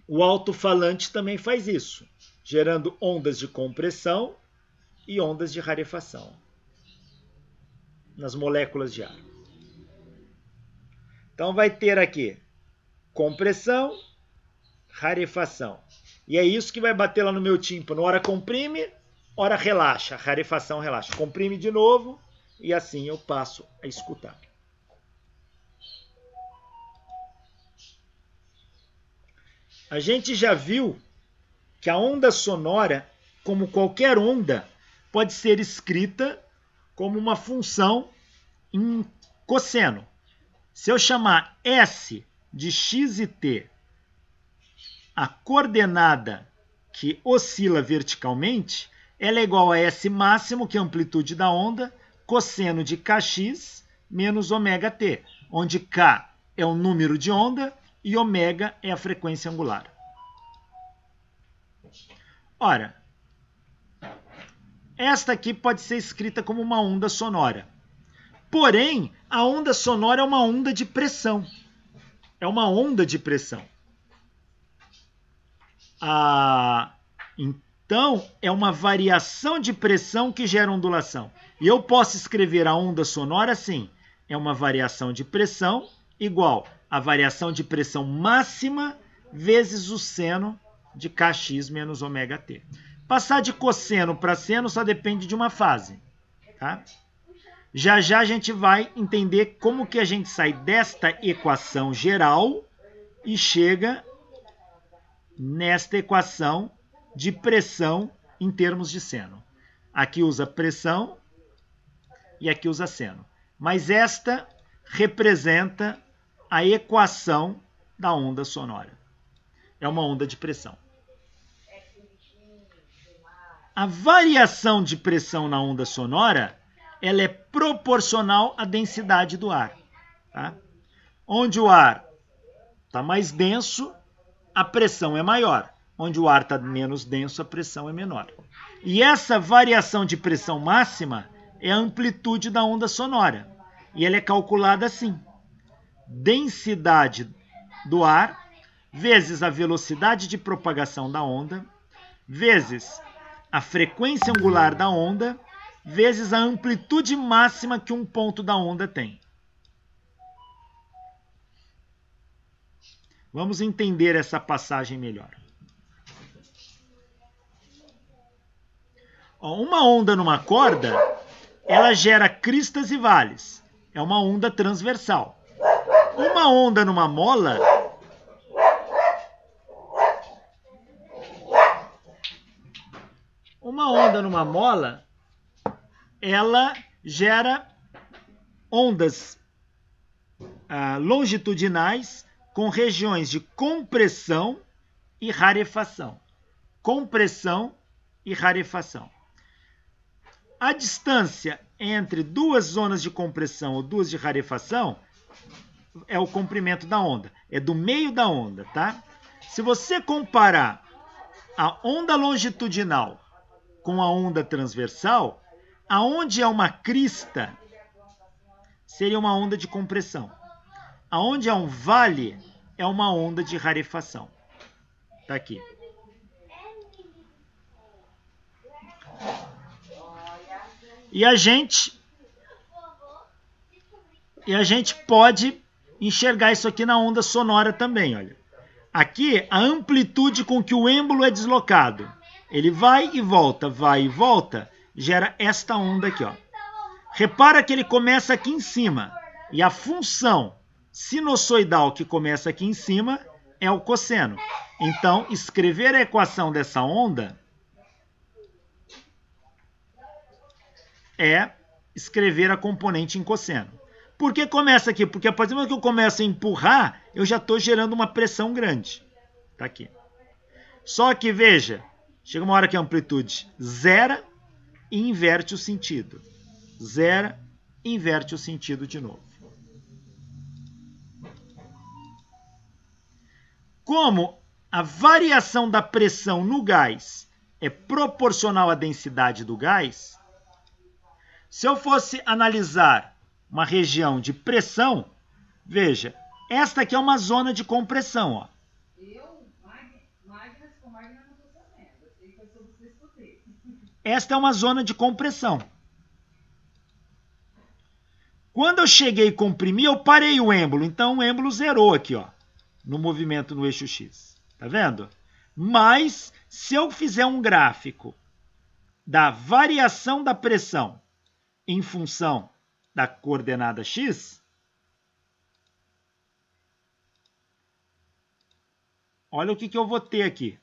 O alto-falante também faz isso, gerando ondas de compressão e ondas de rarefação nas moléculas de ar. Então vai ter aqui compressão, rarefação. E é isso que vai bater lá no meu tímpano. Hora comprime, hora relaxa. Rarefação, relaxa. Comprime de novo e assim eu passo a escutar. A gente já viu que a onda sonora, como qualquer onda, pode ser escrita como uma função em cosseno. Se eu chamar S de x e t, a coordenada que oscila verticalmente, ela é igual a S máximo, que é a amplitude da onda, cosseno de kx menos ômega t, onde k é o número de onda e ômega é a frequência angular. Ora, esta aqui pode ser escrita como uma onda sonora. Porém, a onda sonora é uma onda de pressão. É uma onda de pressão. Então, é uma variação de pressão que gera ondulação. E eu posso escrever a onda sonora assim. É uma variação de pressão igual a variação de pressão máxima vezes o seno de kx menos ômega t. Passar de cosseno para seno só depende de uma fase. Tá? Já já a gente vai entender como que a gente sai desta equação geral e chega nesta equação de pressão em termos de seno. Aqui usa pressão e aqui usa seno. Mas esta representa a equação da onda sonora. É uma onda de pressão. A variação de pressão na onda sonora, ela é proporcional à densidade do ar. Tá? Onde o ar está mais denso, a pressão é maior. Onde o ar está menos denso, a pressão é menor. E essa variação de pressão máxima é a amplitude da onda sonora. E ela é calculada assim. Densidade do ar vezes a velocidade de propagação da onda, vezes a frequência angular da onda, vezes a amplitude máxima que um ponto da onda tem. Vamos entender essa passagem melhor. Uma onda numa corda, ela gera cristas e vales. É uma onda transversal. Uma onda numa mola ela gera ondas longitudinais com regiões de compressão e rarefação. Compressão e rarefação. A distância entre duas zonas de compressão ou duas de rarefação é o comprimento da onda. É do meio da onda, tá? Se você comparar a onda longitudinal com a onda transversal, aonde é uma crista, seria uma onda de compressão. Aonde é um vale, é uma onda de rarefação. Tá aqui. E a gente pode enxergar isso aqui na onda sonora também, olha. Aqui, a amplitude com que o êmbolo é deslocado. Ele vai e volta, gera esta onda aqui, ó. Repara que ele começa aqui em cima. E a função sinusoidal que começa aqui em cima é o cosseno. Então, escrever a equação dessa onda é escrever a componente em cosseno. Por que começa aqui? Porque a partir do momento que eu começo a empurrar, eu já estou gerando uma pressão grande. Tá aqui. Só que, veja, chega uma hora que a amplitude zera e inverte o sentido. Zera e inverte o sentido de novo. Como a variação da pressão no gás é proporcional à densidade do gás, se eu fosse analisar uma região de pressão, veja, esta aqui é uma zona de compressão, ó. Esta é uma zona de compressão. Quando eu cheguei e comprimi, eu parei o êmbolo. Então o êmbolo zerou aqui, ó, no movimento no eixo X. Tá vendo? Mas se eu fizer um gráfico da variação da pressão em função da coordenada x, olha o que eu vou ter aqui.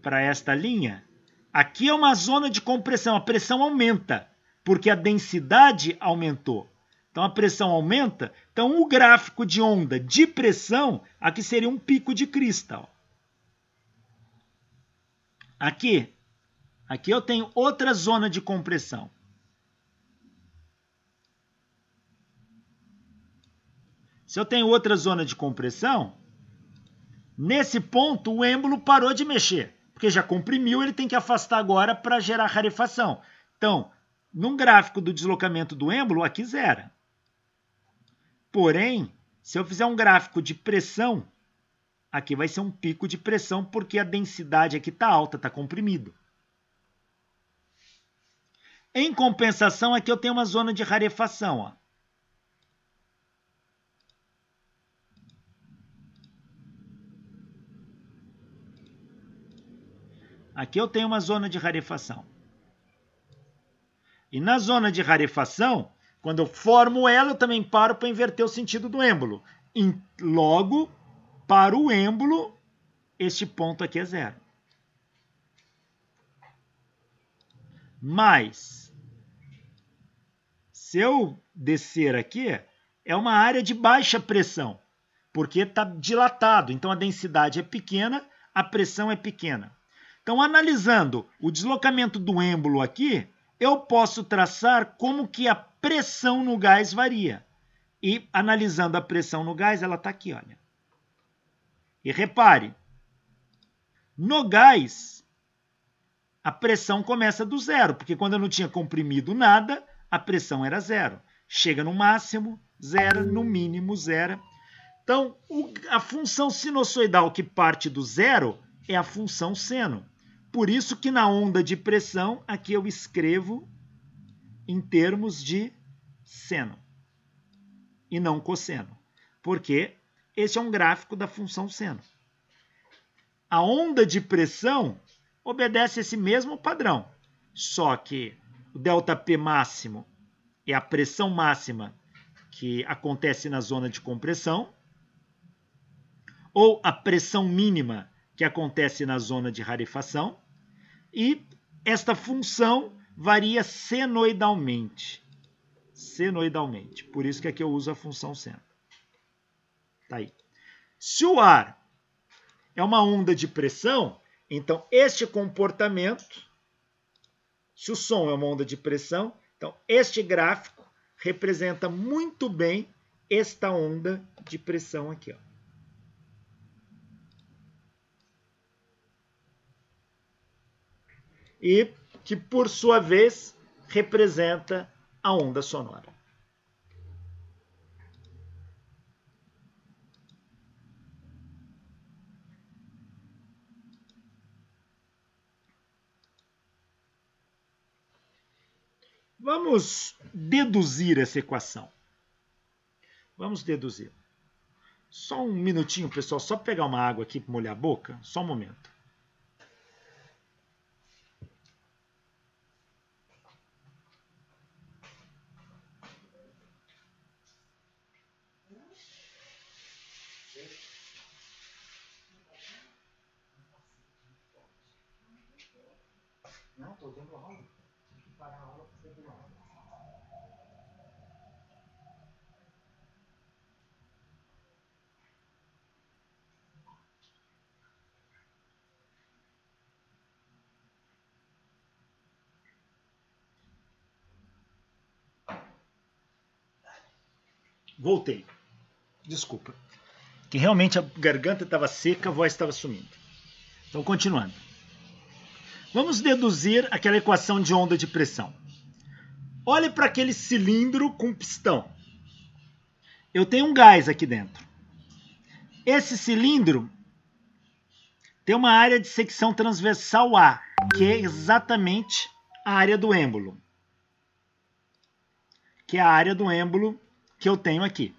Para esta linha, aqui é uma zona de compressão, a pressão aumenta, porque a densidade aumentou. Então a pressão aumenta, então o gráfico de onda de pressão, aqui seria um pico de crista. Ó. Aqui eu tenho outra zona de compressão. Se eu tenho outra zona de compressão, nesse ponto o êmbolo parou de mexer. porque já comprimiu, ele tem que afastar agora para gerar rarefação. Então, num gráfico do deslocamento do êmbolo, aqui zera. Porém, se eu fizer um gráfico de pressão, aqui vai ser um pico de pressão, porque a densidade aqui está alta, está comprimido. Em compensação, aqui eu tenho uma zona de rarefação. Ó. Aqui eu tenho uma zona de rarefação. E na zona de rarefação, quando eu formo ela, eu também paro para inverter o sentido do êmbolo. E logo, para o êmbolo, este ponto aqui é zero. Mas, se eu descer aqui, é uma área de baixa pressão, porque está dilatado. Então, a densidade é pequena, a pressão é pequena. Então, analisando o deslocamento do êmbolo aqui, eu posso traçar como que a pressão no gás varia. E analisando a pressão no gás, ela está aqui, olha. E repare, no gás, a pressão começa do zero, porque quando eu não tinha comprimido nada, a pressão era zero. Chega no máximo, zero, no mínimo, zero. Então, a função sinusoidal que parte do zero é a função seno. Por isso que na onda de pressão, aqui eu escrevo em termos de seno e não cosseno, porque esse é um gráfico da função seno. A onda de pressão obedece esse mesmo padrão, só que o ΔP máximo é a pressão máxima que acontece na zona de compressão, ou a pressão mínima que acontece na zona de rarefação, e esta função varia senoidalmente. Senoidalmente. Por isso que aqui eu uso a função seno. Tá aí. Se o ar é uma onda de pressão, então este comportamento, se o som é uma onda de pressão, então este gráfico representa muito bem esta onda de pressão aqui, ó. E que, por sua vez, representa a onda sonora. Vamos deduzir essa equação. Vamos deduzir. Só um minutinho, pessoal, só pegar uma água aqui para molhar a boca. Só um momento. Não, estou dando aula. Tem que parar a aula para você dar aula. Voltei. Desculpa. Que realmente a garganta estava seca, a voz estava sumindo. Então, continuando. Vamos deduzir aquela equação de onda de pressão. Olhe para aquele cilindro com pistão. Eu tenho um gás aqui dentro. Esse cilindro tem uma área de secção transversal A, que é exatamente a área do êmbolo. Que é a área do êmbolo que eu tenho aqui.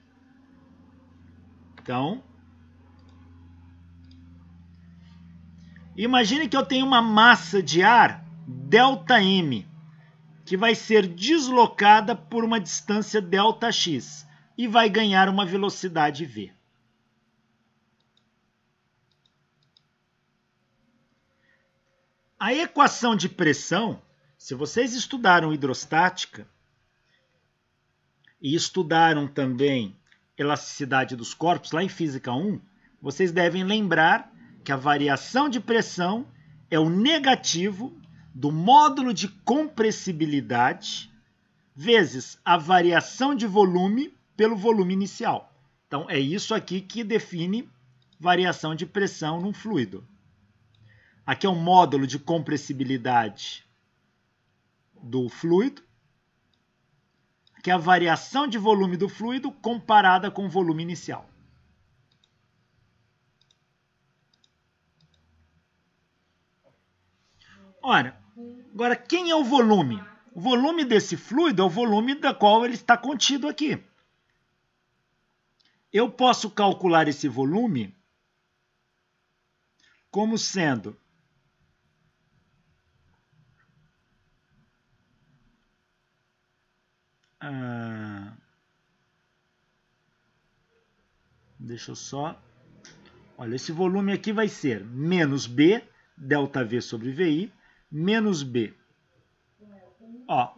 Então, imagine que eu tenho uma massa de ar, ΔM, que vai ser deslocada por uma distância ΔX e vai ganhar uma velocidade V. A equação de pressão, se vocês estudaram hidrostática e estudaram também elasticidade dos corpos, lá em Física 1, vocês devem lembrar que a variação de pressão é o negativo do módulo de compressibilidade vezes a variação de volume pelo volume inicial. Então, é isso aqui que define variação de pressão num fluido. Aqui é o módulo de compressibilidade do fluido. Aqui é a variação de volume do fluido comparada com o volume inicial. Ora, agora quem é o volume? O volume desse fluido é o volume da qual ele está contido aqui. Eu posso calcular esse volume como sendo deixa eu só... Olha, esse volume aqui vai ser menos B, ΔV sobre VI, menos B. Ó,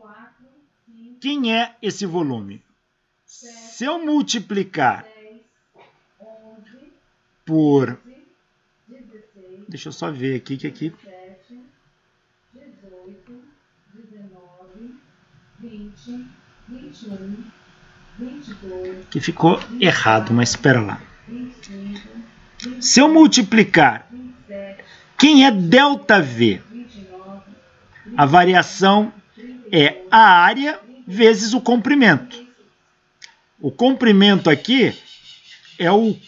quem é esse volume? Se eu multiplicar por... Deixa eu só ver aqui, que aqui... 18, 19, 20, 21, 22... Que ficou errado, mas espera lá. Se eu multiplicar, quem é ΔV? A variação é a área vezes o comprimento. O comprimento aqui é o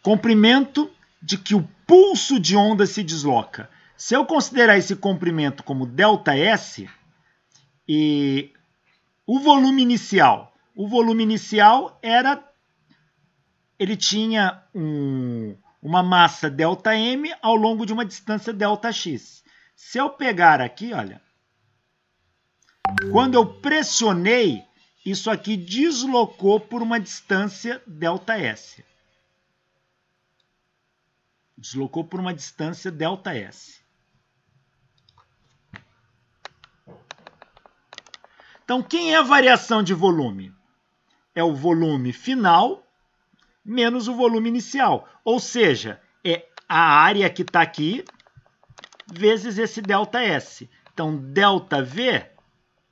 comprimento de que o pulso de onda se desloca. Se eu considerar esse comprimento como ΔS, e o volume inicial era, ele tinha uma massa ΔM ao longo de uma distância ΔX. Se eu pegar aqui, olha, quando eu pressionei, isso aqui deslocou por uma distância ΔS. Deslocou por uma distância ΔS. Então, quem é a variação de volume? É o volume final menos o volume inicial. Ou seja, é a área que está aqui vezes esse ΔS. Então, ΔV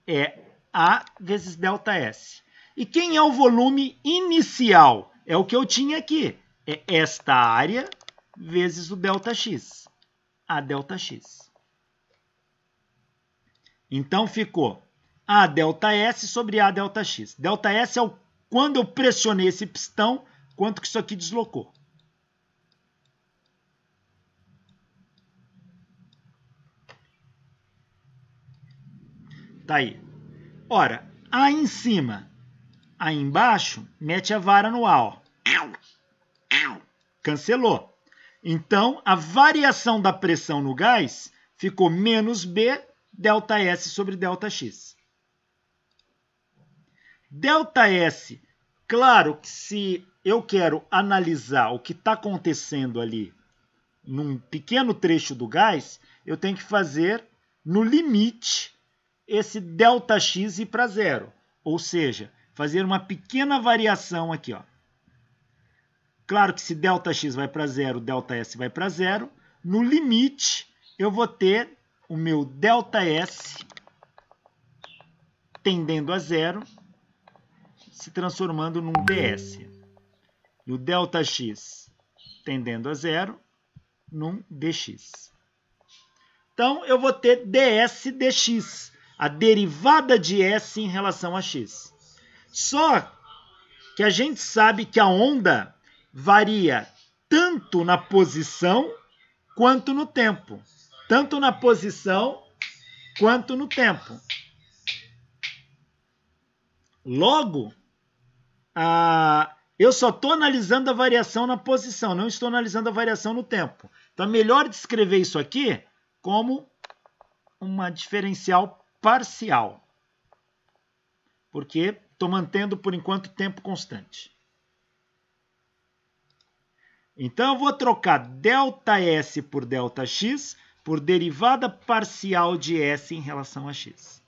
é A vezes ΔS. E quem é o volume inicial? É o que eu tinha aqui. É esta área vezes o ΔX. A ΔX. Então, ficou A ΔS sobre A ΔX. ΔS é quando eu pressionei esse pistão, quanto que isso aqui deslocou. Tá aí. Ora, A em cima, A embaixo, mete a vara no A, ó. Cancelou. Então, a variação da pressão no gás ficou menos B ΔS sobre ΔX. ΔS, claro que se eu quero analisar o que está acontecendo ali num pequeno trecho do gás, eu tenho que fazer no limite esse ΔX ir para zero. Ou seja, fazer uma pequena variação aqui, ó. Claro que se ΔX vai para zero, ΔS vai para zero. No limite, eu vou ter o meu ΔS tendendo a zero, se transformando num ds. E o ΔX tendendo a zero, num dx. Então, eu vou ter ds dx, a derivada de S em relação a x. Só que a gente sabe que a onda varia tanto na posição quanto no tempo. Tanto na posição quanto no tempo. Logo, eu só estou analisando a variação na posição, não estou analisando a variação no tempo. Então, é melhor descrever isso aqui como uma diferencial parcial. Porque estou mantendo, por enquanto, tempo constante. Então, eu vou trocar ΔS por ΔX por derivada parcial de S em relação a x.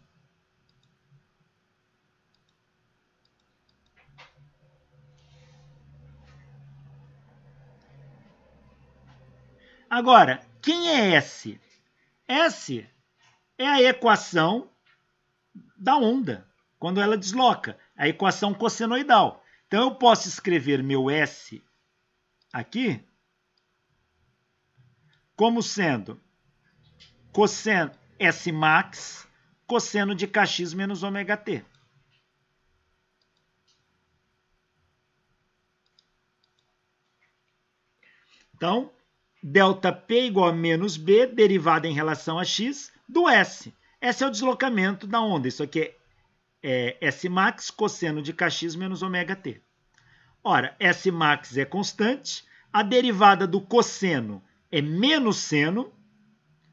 Agora, quem é S? S é a equação da onda, quando ela desloca, a equação cossenoidal. Então, eu posso escrever meu S aqui como sendo cosseno S max, cosseno de kx menos ômega t. Então, ΔP igual a menos B, derivada em relação a x, do S. S é o deslocamento da onda. Isso aqui é S max, cosseno de kx menos ômega t. Ora, S max é constante, a derivada do cosseno é menos seno,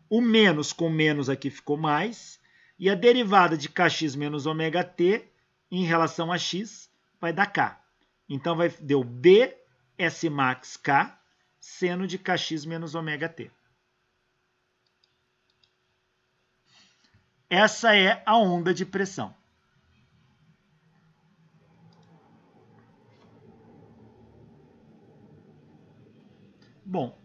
o menos com menos aqui ficou mais, e a derivada de kx menos ômega t em relação a x vai dar k. Então, deu B S max k, seno de kx menos ômega t. Essa é a onda de pressão. Bom,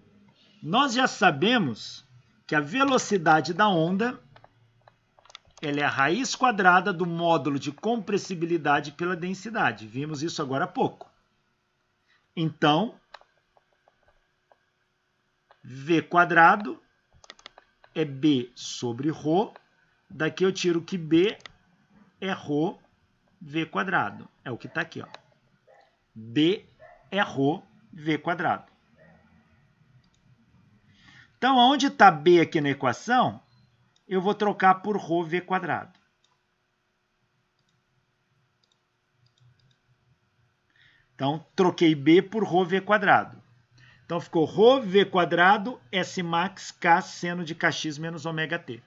nós já sabemos que a velocidade da onda ela é a raiz quadrada do módulo de compressibilidade pela densidade. Vimos isso agora há pouco. Então, V quadrado é B sobre ρ. Daqui eu tiro que B é ρ V quadrado. É o que está aqui, ó. B é ρ V quadrado. Então, onde está B aqui na equação, eu vou trocar por ρ V quadrado. Então, troquei B por ρ V quadrado. Então, ficou ρ V quadrado S max K seno de kx menos ômega t.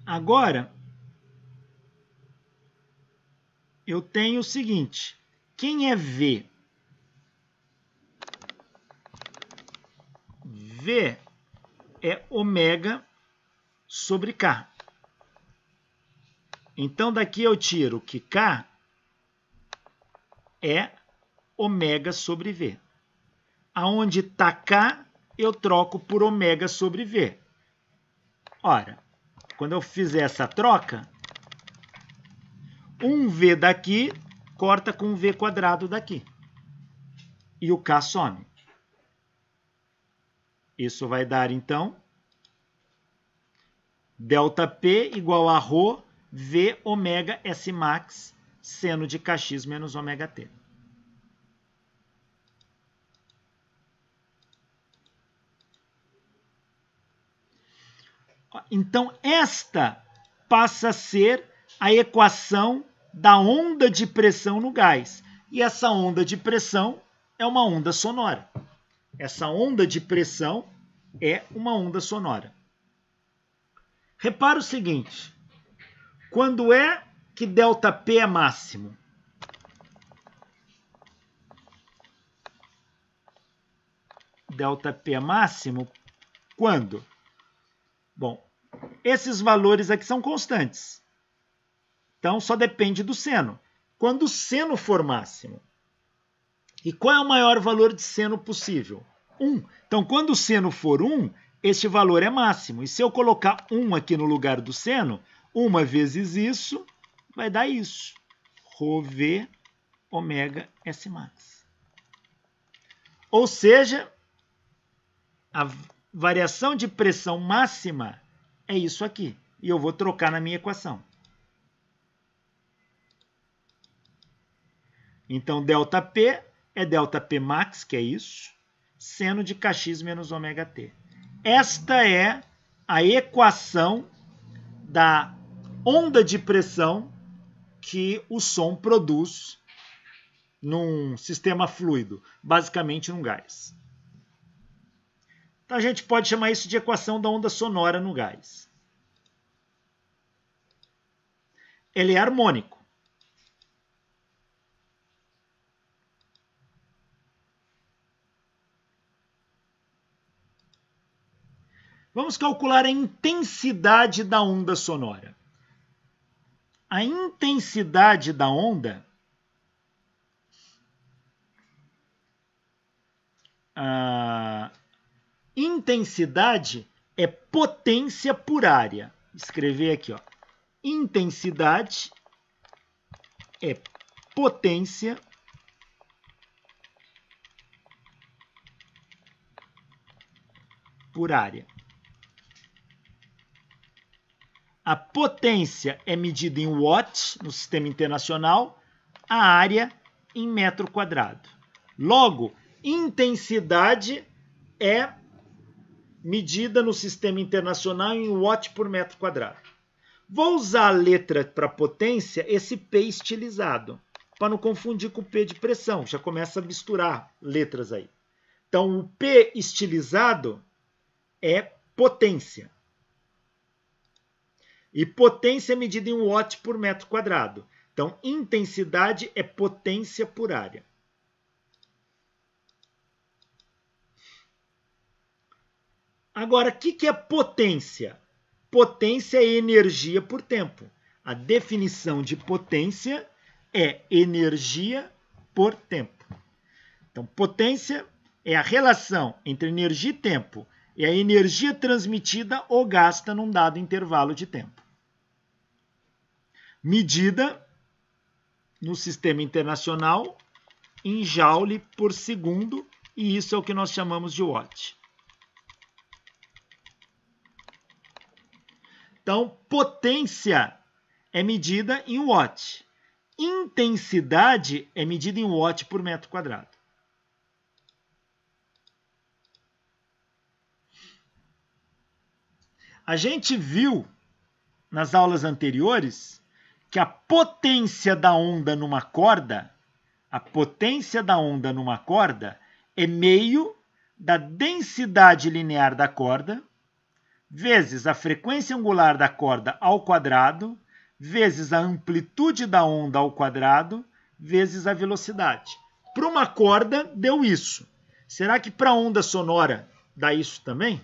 Agora, eu tenho o seguinte. Quem é V? V é ômega sobre K. Então, daqui eu tiro que K é ômega sobre V. Aonde está K, eu troco por ômega sobre V. Ora, quando eu fizer essa troca, um V daqui corta com um V quadrado daqui. E o K some. Isso vai dar, então, ΔP igual a ρ V ômega S max seno de kx menos ômega t. Então, esta passa a ser a equação da onda de pressão no gás. E essa onda de pressão é uma onda sonora. Essa onda de pressão é uma onda sonora. Repara o seguinte. Quando é que ΔP é máximo? ΔP é máximo quando? Bom, esses valores aqui são constantes. Então, só depende do seno. Quando o seno for máximo. E qual é o maior valor de seno possível? 1. Então, quando o seno for 1, este valor é máximo. E se eu colocar 1 aqui no lugar do seno, 1 vezes isso vai dar isso. ρV ômega S max. Ou seja, a variação de pressão máxima é isso aqui. E eu vou trocar na minha equação. Então, ΔP é ΔP max, que é isso, seno de kx menos ômega t. Esta é a equação da onda de pressão que o som produz num sistema fluido, basicamente num gás. Então, a gente pode chamar isso de equação da onda sonora no gás. Ele é harmônico. Vamos calcular a intensidade da onda sonora. A intensidade da onda intensidade é potência por área. Vou escrever aqui, ó. intensidade é potência por área. A potência é medida em watts no sistema internacional, a área em metro quadrado. Logo, intensidade é medida no sistema internacional em watt por metro quadrado. Vou usar a letra para potência, esse P estilizado, para não confundir com o P de pressão. Já começa a misturar letras aí. Então, o P estilizado é potência. E potência é medida em watt por metro quadrado. Então, intensidade é potência por área. Agora, o que é potência? Potência é energia por tempo. A definição de potência é energia por tempo. Então, potência é a relação entre energia e tempo. É a energia transmitida ou gasta num dado intervalo de tempo. Medida no sistema internacional em joule por segundo, e isso é o que nós chamamos de watt. Então, potência é medida em watt. Intensidade é medida em watt por metro quadrado. A gente viu nas aulas anteriores que a potência da onda numa corda, é meio da densidade linear da corda vezes a frequência angular da corda ao quadrado, vezes a amplitude da onda ao quadrado, vezes a velocidade. Para uma corda, deu isso. Será que para a onda sonora dá isso também?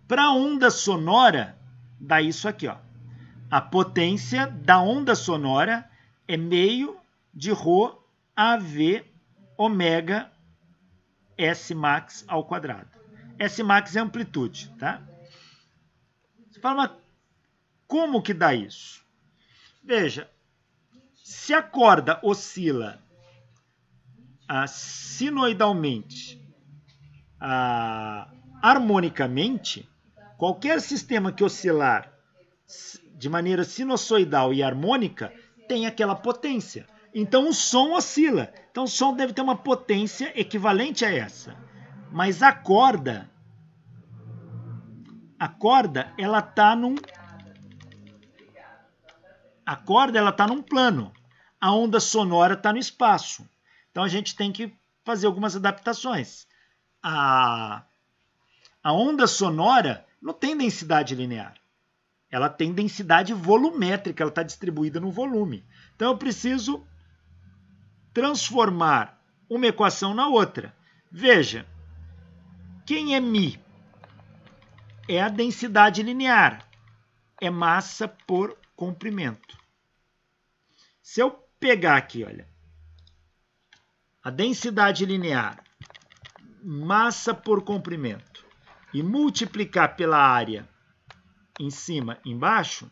Para a onda sonora, dá isso aqui, ó. A potência da onda sonora é meio de ρ AV ômega S max ao quadrado. S max é amplitude, tá? Você fala, mas como que dá isso? Veja, se a corda oscila sinoidalmente, harmonicamente, qualquer sistema que oscilar de maneira sinusoidal e harmônica tem aquela potência. Então o som oscila. Então o som deve ter uma potência equivalente a essa. Mas a corda ela está num plano. A onda sonora está no espaço. Então a gente tem que fazer algumas adaptações. A onda sonora não tem densidade linear. Ela tem densidade volumétrica, ela está distribuída no volume. Então eu preciso transformar uma equação na outra. Veja, quem é μ? É a densidade linear. É massa por comprimento. Se eu pegar aqui, olha, a densidade linear, massa por comprimento, e multiplicar pela área em cima e embaixo,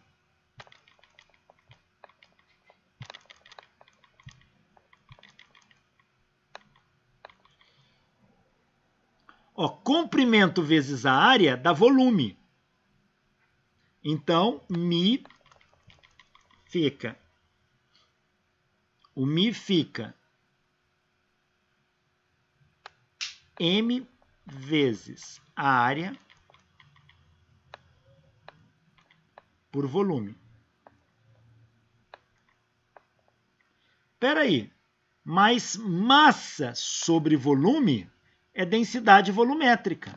ó, comprimento vezes a área dá volume. Então, o μ fica m vezes a área por volume. Espera aí, mas massa sobre volume é densidade volumétrica.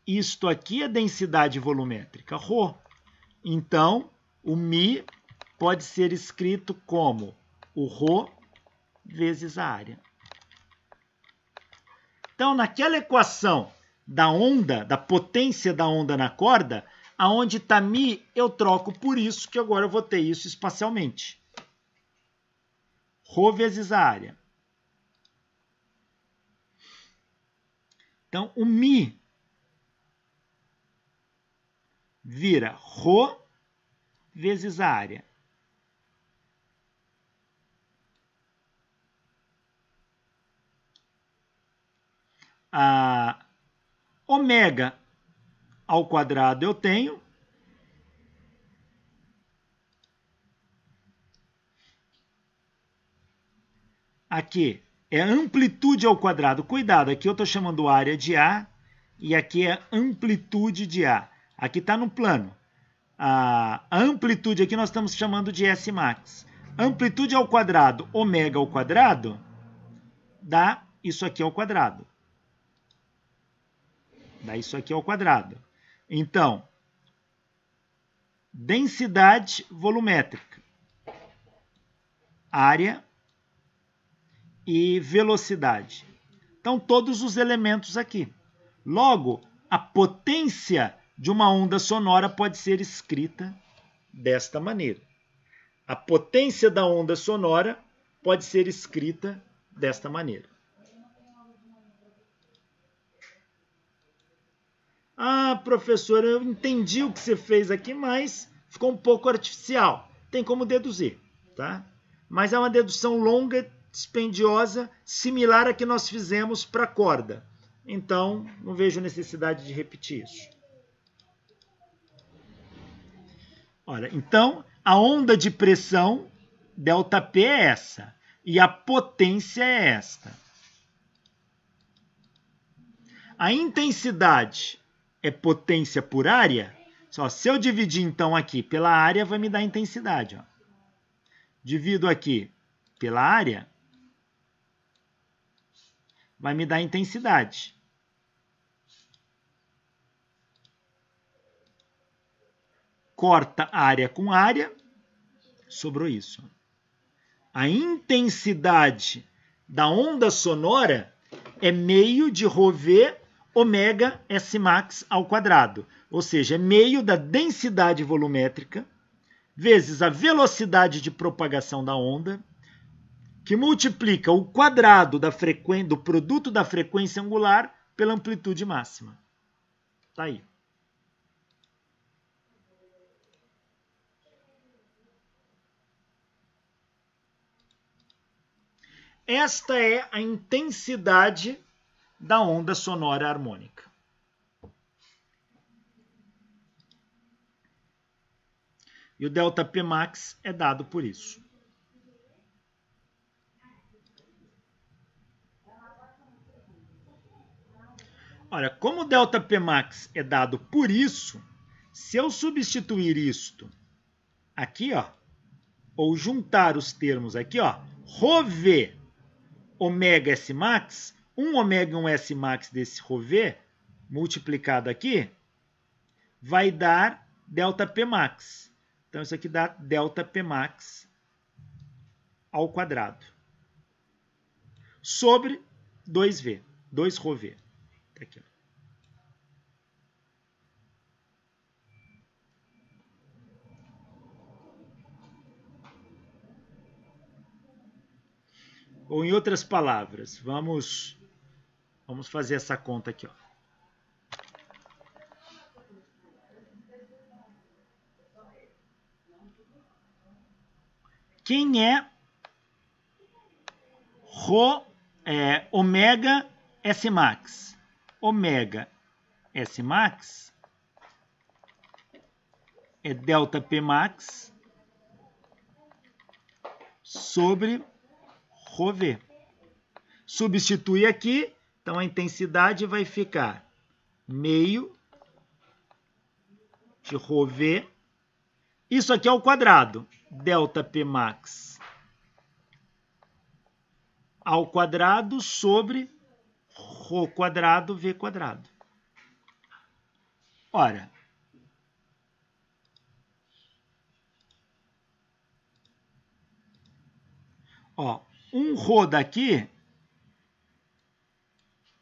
Isto aqui é densidade volumétrica, ρ. Então, o μ pode ser escrito como o ρ vezes a área. Então, naquela equação da onda, da potência da onda na corda, aonde está μ, eu troco por isso, que agora eu vou ter isso espacialmente. Ρ vezes a área. Então, o μ vira Rho vezes a área. A ômega ao quadrado eu tenho. Aqui é amplitude ao quadrado. Cuidado, aqui eu estou chamando área de A e aqui é amplitude de A. Aqui está no plano. A amplitude aqui nós estamos chamando de S max. Amplitude ao quadrado, ômega ao quadrado, dá isso aqui ao quadrado. Dá isso aqui ao quadrado. Então, densidade volumétrica, área e velocidade. Então, todos os elementos aqui. Logo, a potência de uma onda sonora pode ser escrita desta maneira. A potência da onda sonora pode ser escrita desta maneira. Ah, professor, eu entendi o que você fez aqui, mas ficou um pouco artificial. Tem como deduzir, tá? Mas é uma dedução longa, dispendiosa, similar à que nós fizemos para a corda. Então, não vejo necessidade de repetir isso. Olha, então, a onda de pressão, ΔP, é essa. E a potência é esta. A intensidade é potência por área. Só, se eu dividir, então, aqui pela área, vai me dar intensidade. Ó. Divido aqui pela área, vai me dar intensidade. Corta área com área, sobrou isso. A intensidade da onda sonora é meio de ρV ômega S max ao quadrado. Ou seja, é meio da densidade volumétrica vezes a velocidade de propagação da onda, que multiplica o quadrado do produto da frequência angular pela amplitude máxima. Tá aí. Esta é a intensidade da onda sonora harmônica. E o ΔP max é dado por isso. Olha, como o ΔP max é dado por isso, se eu substituir isto aqui, ó, ou juntar os termos aqui, ó, ρV ômega S max, 1 ômega e 1 S max desse ρV, multiplicado aqui, vai dar ΔP max. Então, isso aqui dá ΔP max ao quadrado. Sobre 2V, 2 ρV. Tá aqui, ó. Ou, em outras palavras, vamos fazer essa conta aqui, ó. Quem é ômega S max? Ômega S max é ΔP max sobre ρV. Substitui aqui, então a intensidade vai ficar meio de ρV. Isso aqui é o quadrado. ΔP max ao quadrado sobre ρ quadrado V quadrado. Ora, ó, um ρ daqui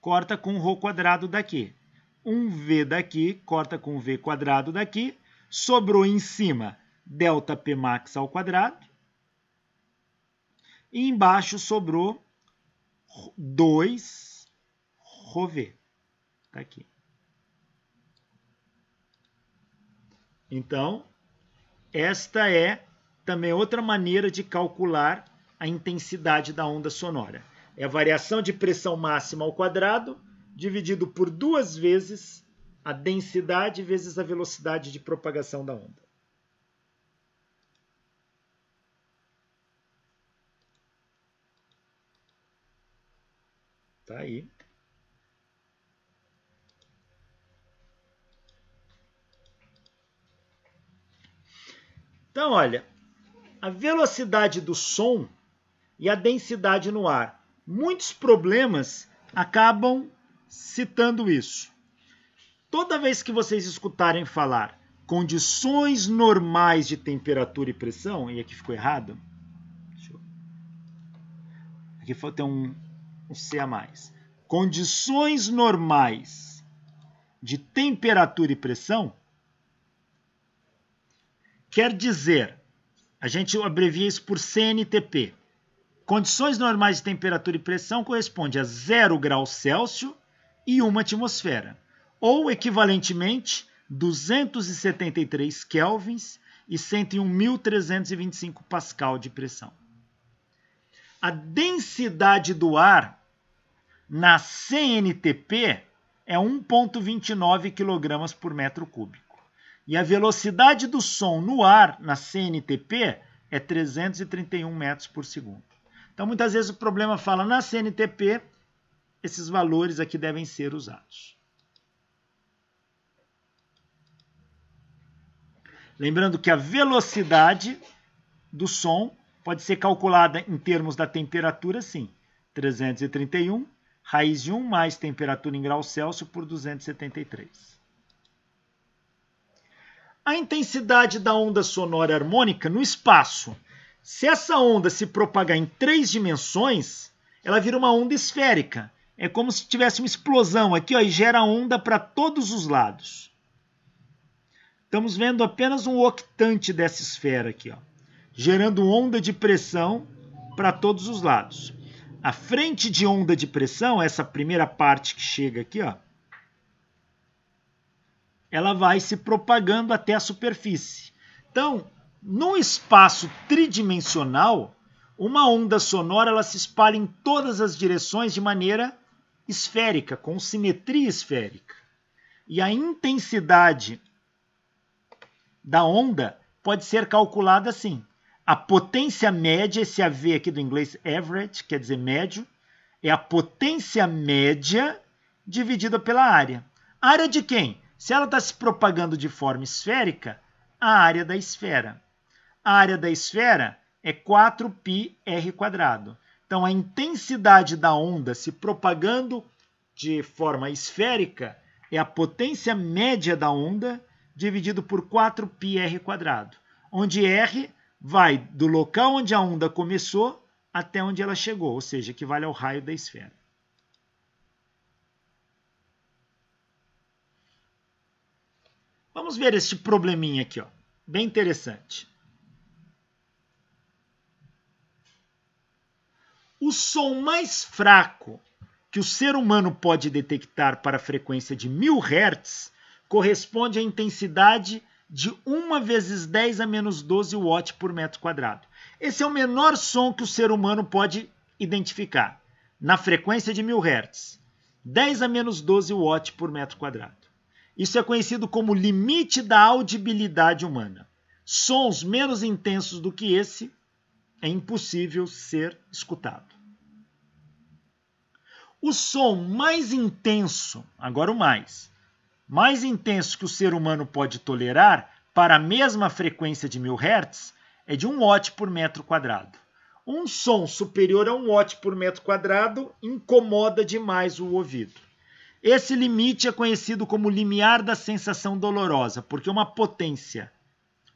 corta com ρ quadrado daqui. Um V daqui corta com V quadrado daqui. Sobrou em cima ΔP max ao quadrado. E embaixo sobrou 2 ρV. Tá aqui. Então, esta é também outra maneira de calcular a intensidade da onda sonora. É a variação de pressão máxima ao quadrado dividido por 2 vezes a densidade vezes a velocidade de propagação da onda. Tá aí. Então, olha, a velocidade do som e a densidade no ar. Muitos problemas acabam citando isso. Toda vez que vocês escutarem falar condições normais de temperatura e pressão, e aqui ficou errado, aqui tem um C a mais. Condições normais de temperatura e pressão quer dizer, a gente abrevia isso por CNTP. Condições normais de temperatura e pressão corresponde a 0 graus Celsius e 1 atmosfera, ou equivalentemente 273 kelvins e 101.325 pascal de pressão. A densidade do ar na CNTP é 1,29 kg por metro cúbico. E a velocidade do som no ar na CNTP é 331 metros por segundo. Então, muitas vezes o problema fala na CNTP, esses valores aqui devem ser usados. Lembrando que a velocidade do som pode ser calculada em termos da temperatura, sim. 331, raiz de 1 mais temperatura em graus Celsius por 273. A intensidade da onda sonora harmônica no espaço. Se essa onda se propagar em 3 dimensões, ela vira uma onda esférica. É como se tivesse uma explosão aqui, ó, e gera onda para todos os lados. Estamos vendo apenas um octante dessa esfera aqui, ó, gerando onda de pressão para todos os lados. A frente de onda de pressão, essa primeira parte que chega aqui, ó, ela vai se propagando até a superfície. Então, num espaço tridimensional, uma onda sonora ela se espalha em todas as direções de maneira esférica, com simetria esférica. E a intensidade da onda pode ser calculada assim. A potência média, esse AV aqui do inglês average, quer dizer médio, é a potência média dividida pela área. A área de quem? Se ela está se propagando de forma esférica, a área da esfera. A área da esfera é 4πr². Então, a intensidade da onda se propagando de forma esférica é a potência média da onda dividido por 4πr², onde R vai do local onde a onda começou até onde ela chegou, ou seja, equivale ao raio da esfera. Vamos ver este probleminha aqui, ó, bem interessante. O som mais fraco que o ser humano pode detectar para a frequência de 1000 Hz corresponde à intensidade de 1 vezes 10 a menos 12 watt por metro quadrado. Esse é o menor som que o ser humano pode identificar na frequência de 1000 Hz. 10 a menos 12 watt por metro quadrado. Isso é conhecido como limite da audibilidade humana. Sons menos intensos do que esse é impossível ser escutado. O som mais intenso, agora o mais intenso que o ser humano pode tolerar para a mesma frequência de 1000 Hz é de 1 watt por metro quadrado. Um som superior a 1 watt por metro quadrado incomoda demais o ouvido. Esse limite é conhecido como limiar da sensação dolorosa, porque uma potência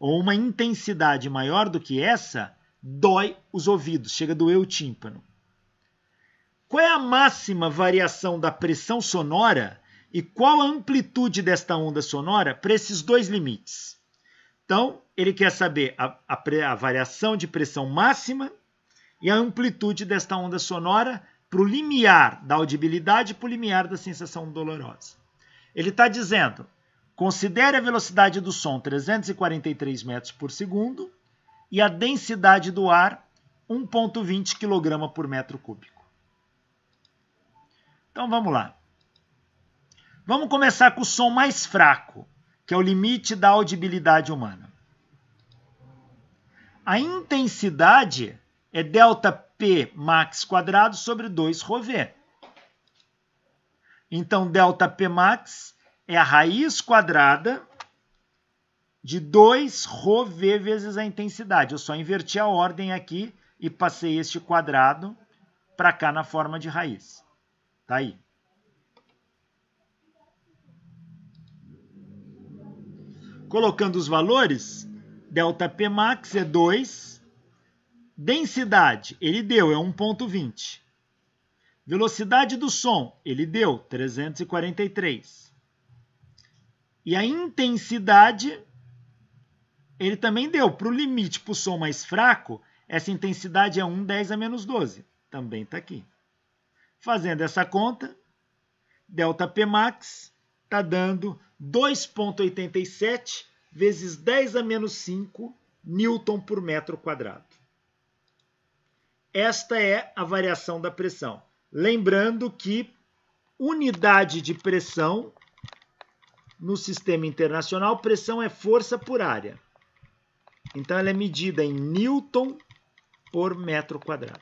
ou uma intensidade maior do que essa dói os ouvidos, chega a doer o tímpano. Qual é a máxima variação da pressão sonora e qual a amplitude desta onda sonora para esses dois limites? Então, ele quer saber a variação de pressão máxima e a amplitude desta onda sonora para o limiar da audibilidade e para o limiar da sensação dolorosa. Ele está dizendo, Considere a velocidade do som 343 metros por segundo e a densidade do ar 1,20 kg por metro cúbico. Então vamos lá. Vamos começar com o som mais fraco, que é o limite da audibilidade humana. A intensidade é ΔP max quadrado sobre 2ρV. Então, ΔP max é a raiz quadrada de 2ρV vezes a intensidade. Eu só inverti a ordem aqui e passei este quadrado para cá na forma de raiz. Tá aí. Colocando os valores, ΔP max é 2, densidade, ele deu, é 1,20. Velocidade do som, ele deu, 343. E a intensidade, ele também deu. Para o limite, para o som mais fraco, essa intensidade é 1 10 a menos 12. Também está aqui. Fazendo essa conta, ΔP max está dando 2,87 vezes 10 a menos 5 Newton por metro quadrado. Esta é a variação da pressão. Lembrando que unidade de pressão no sistema internacional, pressão é força por área. Então ela é medida em Newton por metro quadrado.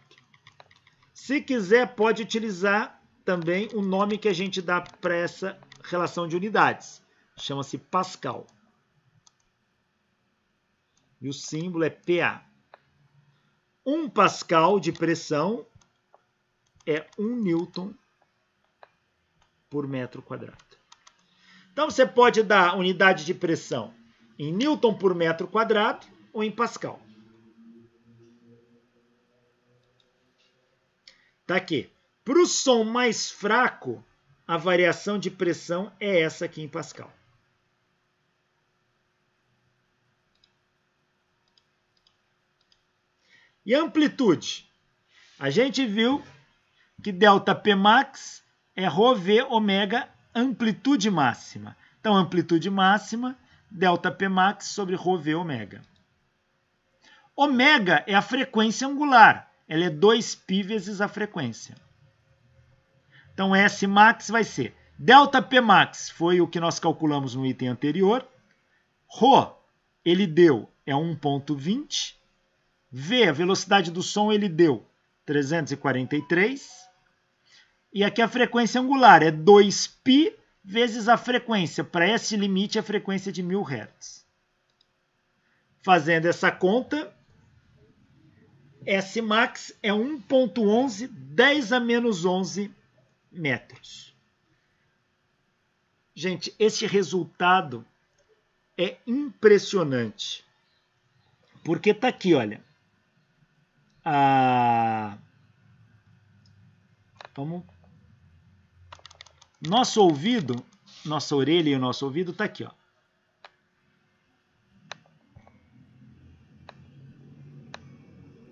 Se quiser, pode utilizar também o nome que a gente dá para essa relação de unidades. Chama-se Pascal. E o símbolo é PA. 1 Pascal de pressão é 1 Newton por metro quadrado. Então você pode dar unidade de pressão em Newton por metro quadrado ou em Pascal. Tá aqui. Para o som mais fraco, a variação de pressão é essa aqui em Pascal. E a amplitude? A gente viu que ΔP max é ρV ômega amplitude máxima. Então, amplitude máxima, ΔP max sobre ρV ômega. Ômega é a frequência angular. Ela é 2π vezes a frequência. Então, S max vai ser ΔP max, foi o que nós calculamos no item anterior. Rho, ele deu, é 1,20. V, a velocidade do som, ele deu 343. E aqui a frequência angular é 2π vezes a frequência. Para esse limite, a frequência é de 1000 Hz. Fazendo essa conta, S max é 1,11, 10 a menos 11 metros. Gente, este resultado é impressionante. Porque está aqui, olha. Nosso ouvido, nossa orelha e o nosso ouvido está aqui, ó.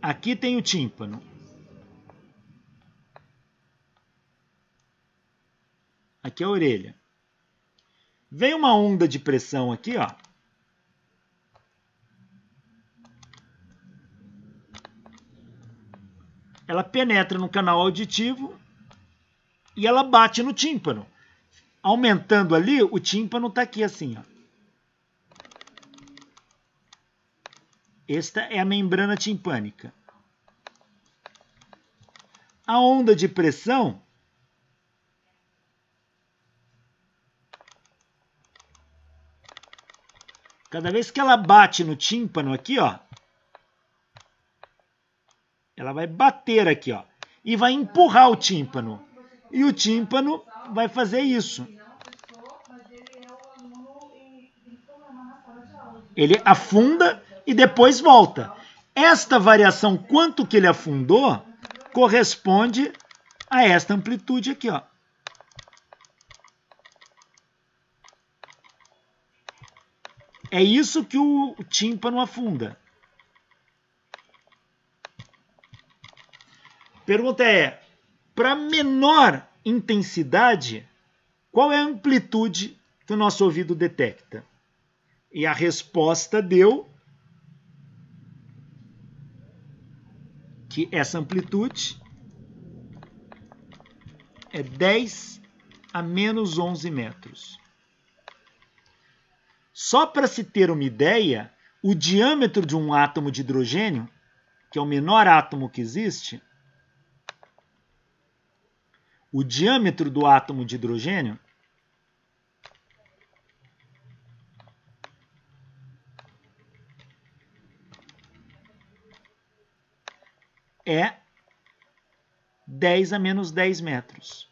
Aqui tem o tímpano. Aqui é a orelha. Vem uma onda de pressão aqui, ó. Ela penetra no canal auditivo e ela bate no tímpano. Aumentando ali, o tímpano está aqui assim, ó. Esta é a membrana timpânica. A onda de pressão cada vez que ela bate no tímpano aqui, ó, ela vai bater aqui, ó, e vai empurrar o tímpano. E o tímpano vai fazer isso. Ele afunda e depois volta. Esta variação, quanto que ele afundou, corresponde a esta amplitude aqui, ó. É isso que o tímpano afunda. Pergunta para menor intensidade, qual é a amplitude que o nosso ouvido detecta? E a resposta deu que essa amplitude é 10 a menos 11 metros. Só para se ter uma ideia, o diâmetro de um átomo de hidrogênio, que é o menor átomo que existe, o diâmetro do átomo de hidrogênio é 10 a menos 10 metros.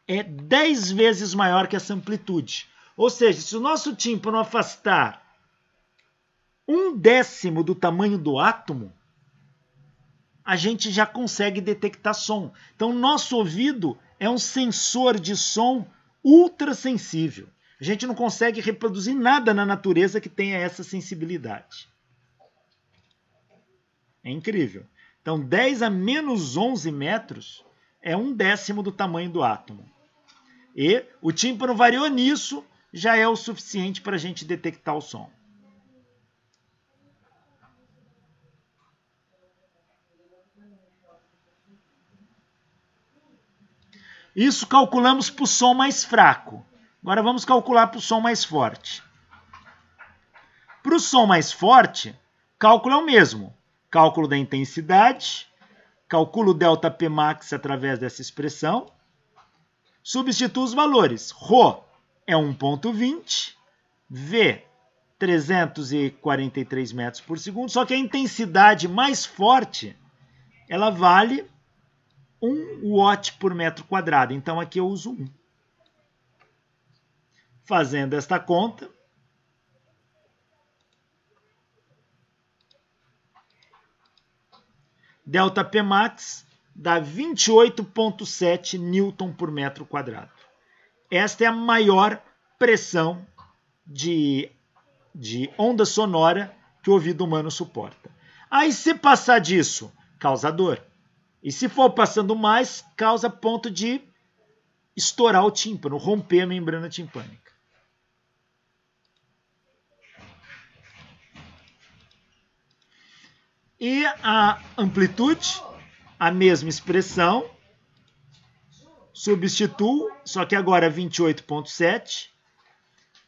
É 10 vezes maior que essa amplitude. Ou seja, se o nosso tímpano afastar 1/10 do tamanho do átomo, a gente já consegue detectar som. Então, nosso ouvido é um sensor de som ultrassensível. A gente não consegue reproduzir nada na natureza que tenha essa sensibilidade. É incrível. Então, 10 a menos 11 metros é 1/10 do tamanho do átomo. E o tímpano variou nisso, já é o suficiente para a gente detectar o som. Isso calculamos para o som mais fraco. Agora vamos calcular para o som mais forte. Para o som mais forte, cálculo é o mesmo. Cálculo da intensidade, calculo o ΔP max através dessa expressão, substituo os valores. Rho é 1,20, V 343 metros por segundo, só que a intensidade mais forte, ela vale 1 watt por metro quadrado. Então aqui eu uso 1. Fazendo esta conta, ΔP max dá 28,7 newton por metro quadrado. Esta é a maior pressão de onda sonora que o ouvido humano suporta. Aí, se passar disso, causa dor. E se for passando mais, causa ponto de estourar o tímpano, romper a membrana timpânica. E a amplitude, a mesma expressão, substituo, só que agora 28,7,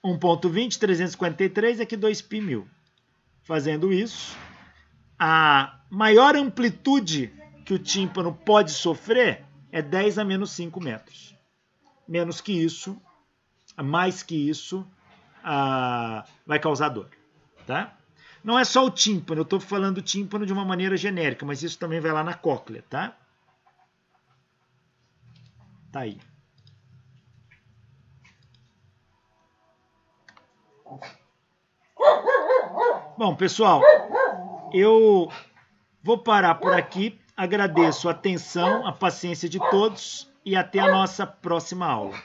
1,20, 343, aqui 2π1000. Fazendo isso, a maior amplitude que o tímpano pode sofrer é 10 a menos 5 metros. Menos que isso, mais que isso, vai causar dor. Tá? Não é só o tímpano, eu estou falando tímpano de uma maneira genérica, mas isso também vai lá na cóclea, tá? Tá aí. Bom, pessoal, eu vou parar por aqui. Agradeço a atenção, a paciência de todos e até a nossa próxima aula.